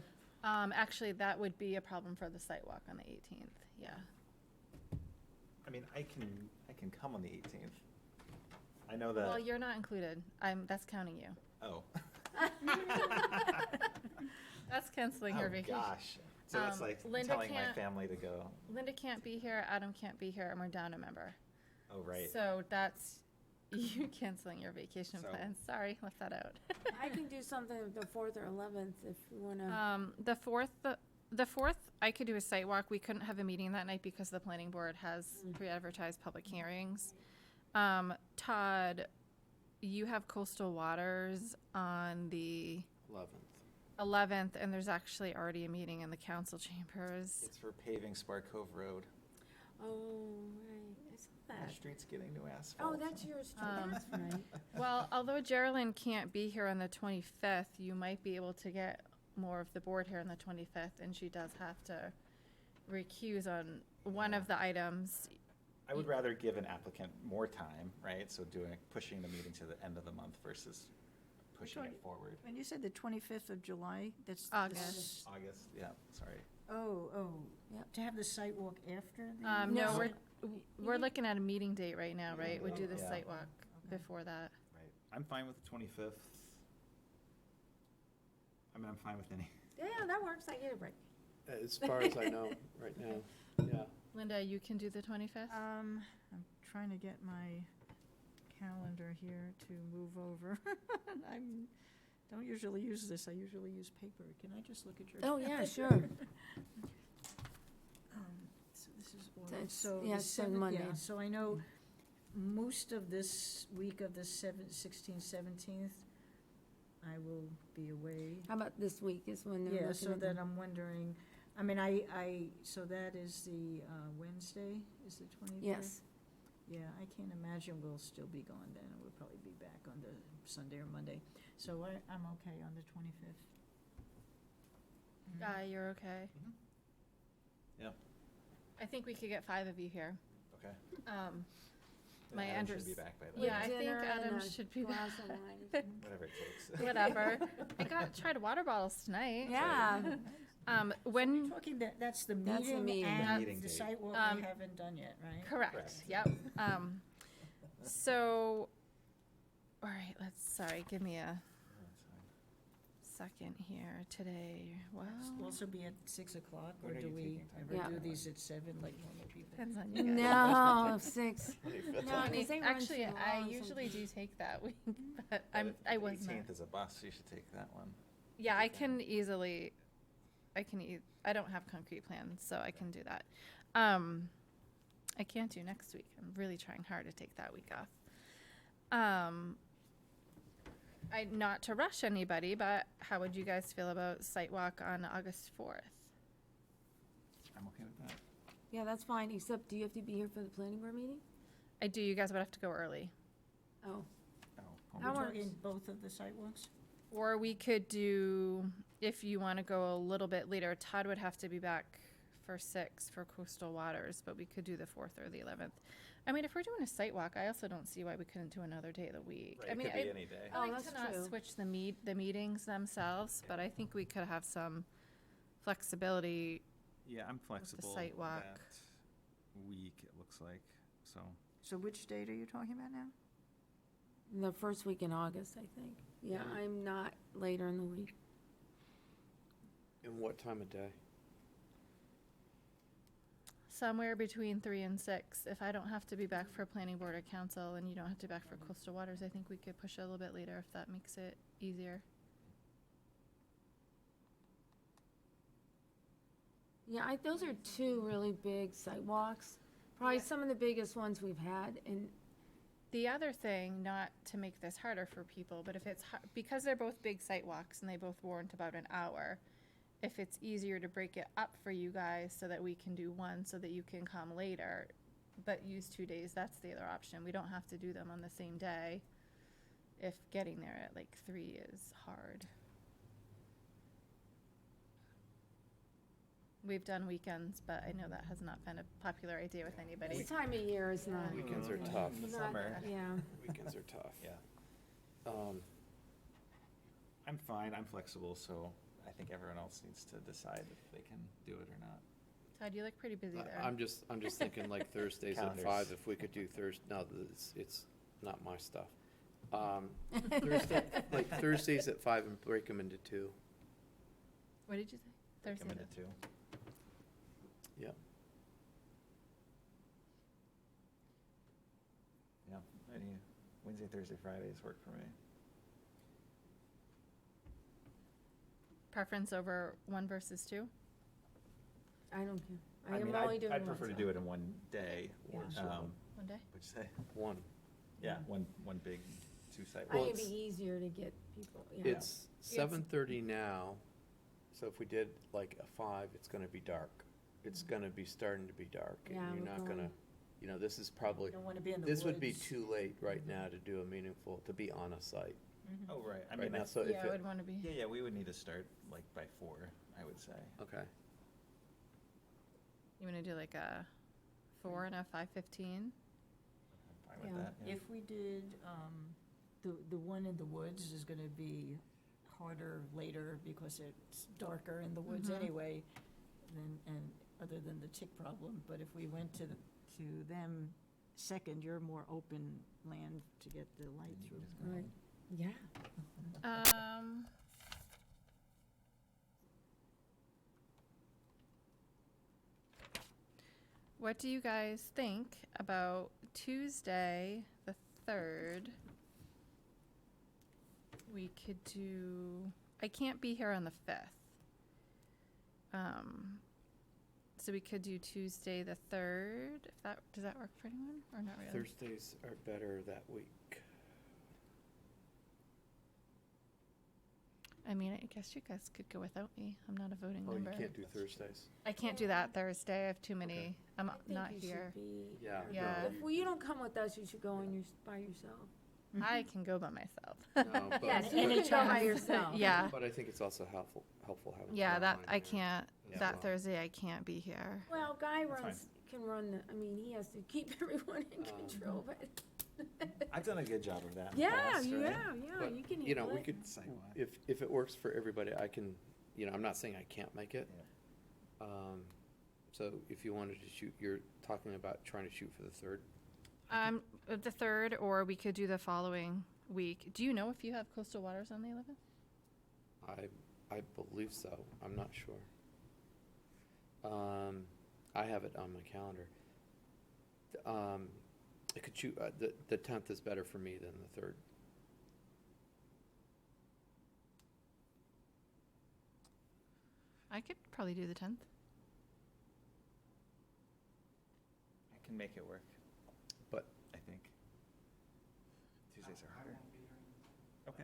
actually, that would be a problem for the site walk on the 18th, yeah. I mean, I can come on the 18th. I know that. Well, you're not included. That's counting you. Oh. That's canceling your Oh, vacation. gosh. So that's like Linda telling my can't- family to go. Linda can't be here, Adam can't be here, and we're down a member. Oh, right. So that's you canceling your vacation So- plans. Sorry, left that out. I can do something the 4th or 11th if you wanna. The fourth, I could do a site walk. We couldn't have a meeting that night because the planning board has pre-advertised public hearings. Todd, you have coastal waters on the 11th, and there's actually already a meeting in the council chambers. It's for paving Spar Cove Road. Oh, right, I saw Our that. street's getting new asphalt. Oh, that's yours too, that's right. Well, although Geraldine can't be here on the 25th, you might be able to get more of the board here on the 25th, and she does have to recuse on one of the items. I would rather give an applicant more time, right? So pushing the meeting to the end of the month versus pushing it forward. When you said the 25th of July, that's. August. August, yeah, sorry. Oh, Yep. to have the site walk after the. No, No. we're looking at a meeting date right now, right? We'd do the Yeah. site walk before that. Right. I'm fine with the 25th. I mean, I'm fine with any. Yeah, that works, I get a break. As far as I know, right now, yeah. Linda, you can do the 25th? I'm trying to get my calendar here to move over. Don't usually use this, I usually use paper. Can I just look at your? Oh, yeah, calendar? sure. So this is August, That's- so yeah, the so 7th, Monday. yeah, so I know most of this week of the 16th, 17th, I will be away. How about this week is when they're Yeah, looking so at then the- I'm wondering, I mean, so that is the Wednesday, is the 25th? Yes, Yeah, I can't imagine we'll still be gone then, we'll probably be back on the Sunday or Monday. So I'm okay on the 25th. You're okay? Yeah. I think we could get 5 of you here. Okay. My Adam Andrews. should be back by then. Yeah, I think dinner and Adam a should be glass back. of wine. Whatever it takes. Whatever. I tried water bottles tonight. Yeah, When, Talking that's the That's the meeting meeting. and Meeting the date. site walk Um, we haven't done yet, right? correct, Correct. yep. So, all right, sorry, give me a second here today. Well, Also be at 6 o'clock, or When are do you we taking time? ever Yeah. do these at 7 like normal people? depends on you guys. no, 6. No, 'cause they run Actually, too I long usually sometimes. do take that week, but I wasn't. 18th is a bus, you should take that one. Yeah, I can easily, I don't have concrete plans, so I can do that. I can't do next week. I'm really trying hard to take that week off. Not to rush anybody, but how would you guys feel about site walk on August 4th? I'm okay with that. Yeah, that's fine, except do you have to be here for the planning board meeting? I do, you guys would have to go early. Oh, Oh, Are That we works. talking both of the site walks? Or we could do, if you want to go a little bit later, Todd would have to be back for 6 for coastal waters, but we could do the 4th or the 11th. I mean, if we're doing a site walk, I also don't see why we couldn't do another day of the week. Right, I it mean, could be any day. I Oh, like that's to not true. switch the meetings themselves, but I think we could have some flexibility. Yeah, I'm flexible. site with walk. that. week, it looks like, so. So which date are you talking about now? The first week in August, I think. Yeah, I'm not later in the week. And what time of day? Somewhere between 3 and 6. If I don't have to be back for planning board or council and you don't have to be back for coastal waters, I think we could push it a little bit later if that makes it easier. Yeah, those are two really big sidewalks, probably some of the biggest ones we've had, and The other thing, not to make this harder for people, but if it's, because they're both big site walks and they both warrant about an hour, if it's easier to break it up for you guys so that we can do one so that you can come later, but use 2 days, that's the other option. We don't have to do them on the same day if getting there at like 3 is hard. We've done weekends, but I know that has not been a popular idea with anybody. this time of year is not. Weekends are tough. not- Summer. Yeah. Weekends are tough. Yeah. Um, I'm fine, I'm flexible, so I think everyone else needs to decide if they can do it or not. Todd, you look pretty busy there. I'm just thinking like Thursdays at Calendars. 5, if we could do no, it's not my stuff. Thursdays at 5 and break them into 2. What did you say? Thursday. Come into 2. Yeah. Yeah, any Wednesday, Thursday, Fridays work for me. Preference over 1 versus 2? I don't care. I I am mean, only doing I'd one. prefer to do it in one day. Yeah. One day? What'd you say? 1. Yeah, one big 2 site. I Well, think it'd it's- be easier to get people, yeah. It's 7:30 now, so if we did like a 5, it's gonna be dark. It's gonna be starting to be dark, and Yeah, you're we're not gonna, going- you know, this is probably, Don't want to be in the this would be woods. too late right now to do a meaningful, to be on a site Oh, right, I right mean, now, that's, so if Yeah, I it, would want to be. yeah, we would need to start like by 4, I would say. okay. You want to do like a 4 and a 5:15? I'm fine with Yeah. that, yeah. If we did, the one in the woods is gonna be harder later because it's darker in the woods Mhm. anyway, and other than the tick problem, but if we went to them second, you're more open land to get the light through. Right, yeah. What do you guys think about Tuesday, the 3rd? We could do, I can't be here on the 5th. So we could do Tuesday, the 3rd, if that, does that work for anyone, or not really? Thursdays are better that week. I mean, I guess you guys could go without me. I'm not a voting Oh, you member. can't do Thursdays? I can't do that Thursday. I have too many, I'm I think not you should here. be- Yeah. Yeah. If, well, you don't come with us, you should go on by yourself. I can go by myself. No, but, Yes, you can go by yourself. Yeah, but I think it's also helpful having. yeah, someone that, on I here. can't, Yeah. that Thursday I can't be here. Well, Guy fine. can run the, I mean, he has to keep everyone in control, but. I've done a good job of that in the Yeah, past, yeah, right? yeah, But, you can you know, handle we it. could, Sidewalk. if it works for everybody, I can, you know, I'm not saying I can't make it. So if you wanted to shoot, you're talking about trying to shoot for the 3rd? The 3rd, or we could do the following week. Do you know if you have coastal waters on the 11th? I believe so. I'm not sure. I have it on my calendar. I could shoot, the 10th is better for me than the 3rd. I could probably do the 10th. I can make it work, But, I think. Tuesdays are harder. Okay,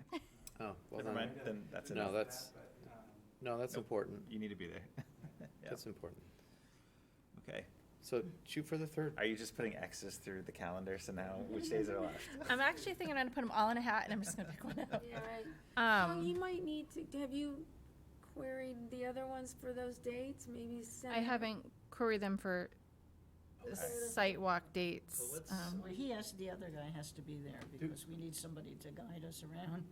oh, well never then, mind, then that's enough. no, that's Nope. important. You need to be there. Yeah, That's important. okay. So shoot for the 3rd. Are you just putting X's through the calendar, so now which days are left? I'm actually thinking I'm gonna put them all in a hat and I'm just gonna pick one out. Yeah, right. Well, you Um, might need to, have you queried the other ones for those dates? Maybe send. I haven't queried them for Okay. site walk dates. So let's- Well, the other guy has to be there because we need somebody to guide us around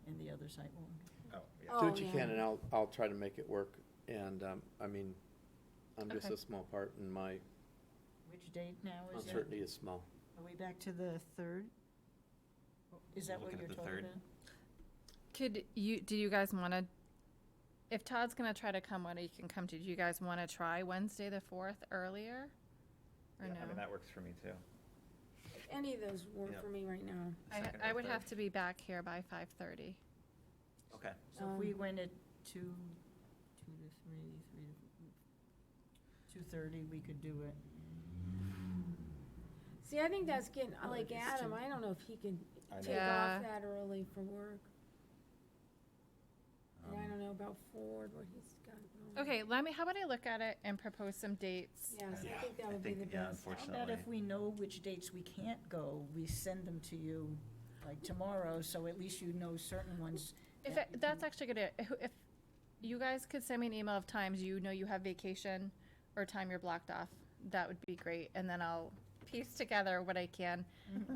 in the other site walk. Oh, yeah. Oh, Do what you yeah. can, and I'll try to make it work. And, I mean, I'm just Okay. a small part in my Which date now is it? Uncertainty is small. Are we back to the 3rd? Is that what Looking you're at the talking 3rd. about? Do you guys want to, if Todd's going to try to come when he can come to, do you guys want to try Wednesday the 4th earlier? Or Yeah, no? I mean, that works for me too. Any of those work Yep. for me right now. Second I or would third. have to be back here by 5:30. Okay. So if we went at 2 to 2:30, we could do it. See, I think that's getting, Oh, like it is Adam, too. I don't know if he can I know. take Yeah. off that early for work. And I don't know about Ford, what he's got going. Okay, how about I look at it and propose some dates? Yes, I Yeah, think that I would be think, the yeah, best. How about unfortunately. if we know which dates we can't go, we send them to you like tomorrow, so at least you know certain ones. If that you that's can- actually good, if you guys could send me an email of times you know you have vacation or time you're blocked off, that would be great, and then I'll piece together what I can.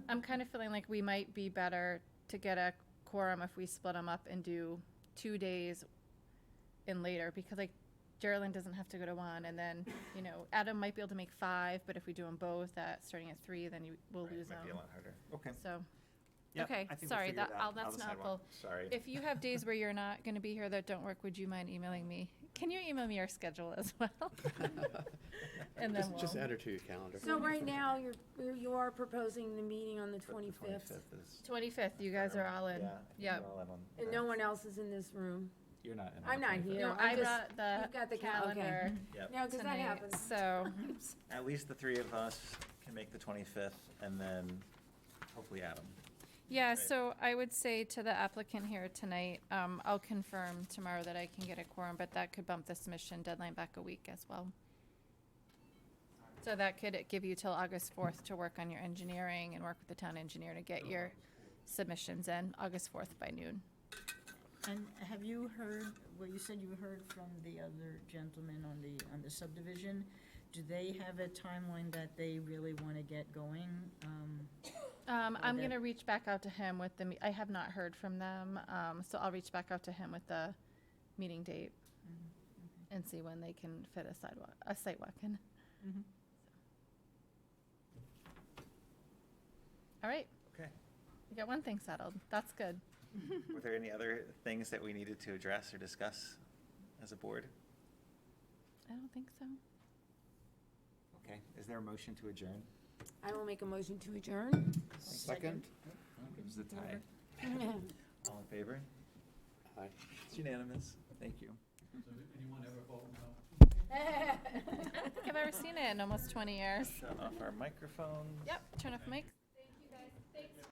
I'm kind of feeling like we might be better to get a quorum if we split them up and do 2 days in later, because like Geraldine doesn't have to go to one, and then, you know, Adam might be able to make 5, but if we do them both at, starting at 3, then we'll Right, lose might be a them. lot harder. Okay. So, Yep, okay, I think we'll sorry, figure it out. that's I'll not decide helpful. Sorry. If you have days where you're not going to be here that don't work, would you mind emailing me? Can you email me your schedule as well? And then Just we'll, add her to your calendar. So right now, you are proposing the meeting on the 25th, 25th, you guys are all in. Yeah, I think Yep. we're all in on and that. no one else is in this room. You're not in on I'm the not 25th. here. No, I'm I just- got the you've got the calendar Yep. No, because that tonight, happens. so, At least the 3 of us can make the 25th, and then hopefully Adam. yeah, Right. so I would say to the applicant here tonight, I'll confirm tomorrow that I can get a quorum, but that could bump the submission deadline back a week as well. So that could give you till August 4th to work on your engineering and work with the town engineer to get your submissions in, August 4th by noon. And have you heard, well, you said you heard from the other gentleman on the subdivision. Do they have a timeline that they really want to get going? I'm that- gonna reach back out to him with I have not heard from them, so I'll reach back out to him with the meeting date and see when they can fit a site walk in. Mhm. All right, Okay. we got one thing settled. That's good. Were there any other things that we needed to address or discuss as a board? I don't think so. Okay. Is there a motion to adjourn? I will make a motion to adjourn. Second? It was a tie. All in favor? Aye. It's unanimous. Thank you. Anyone ever vote no? I don't think I've ever seen it in almost 20 years. Shut off our microphones. Yep, turn off mics.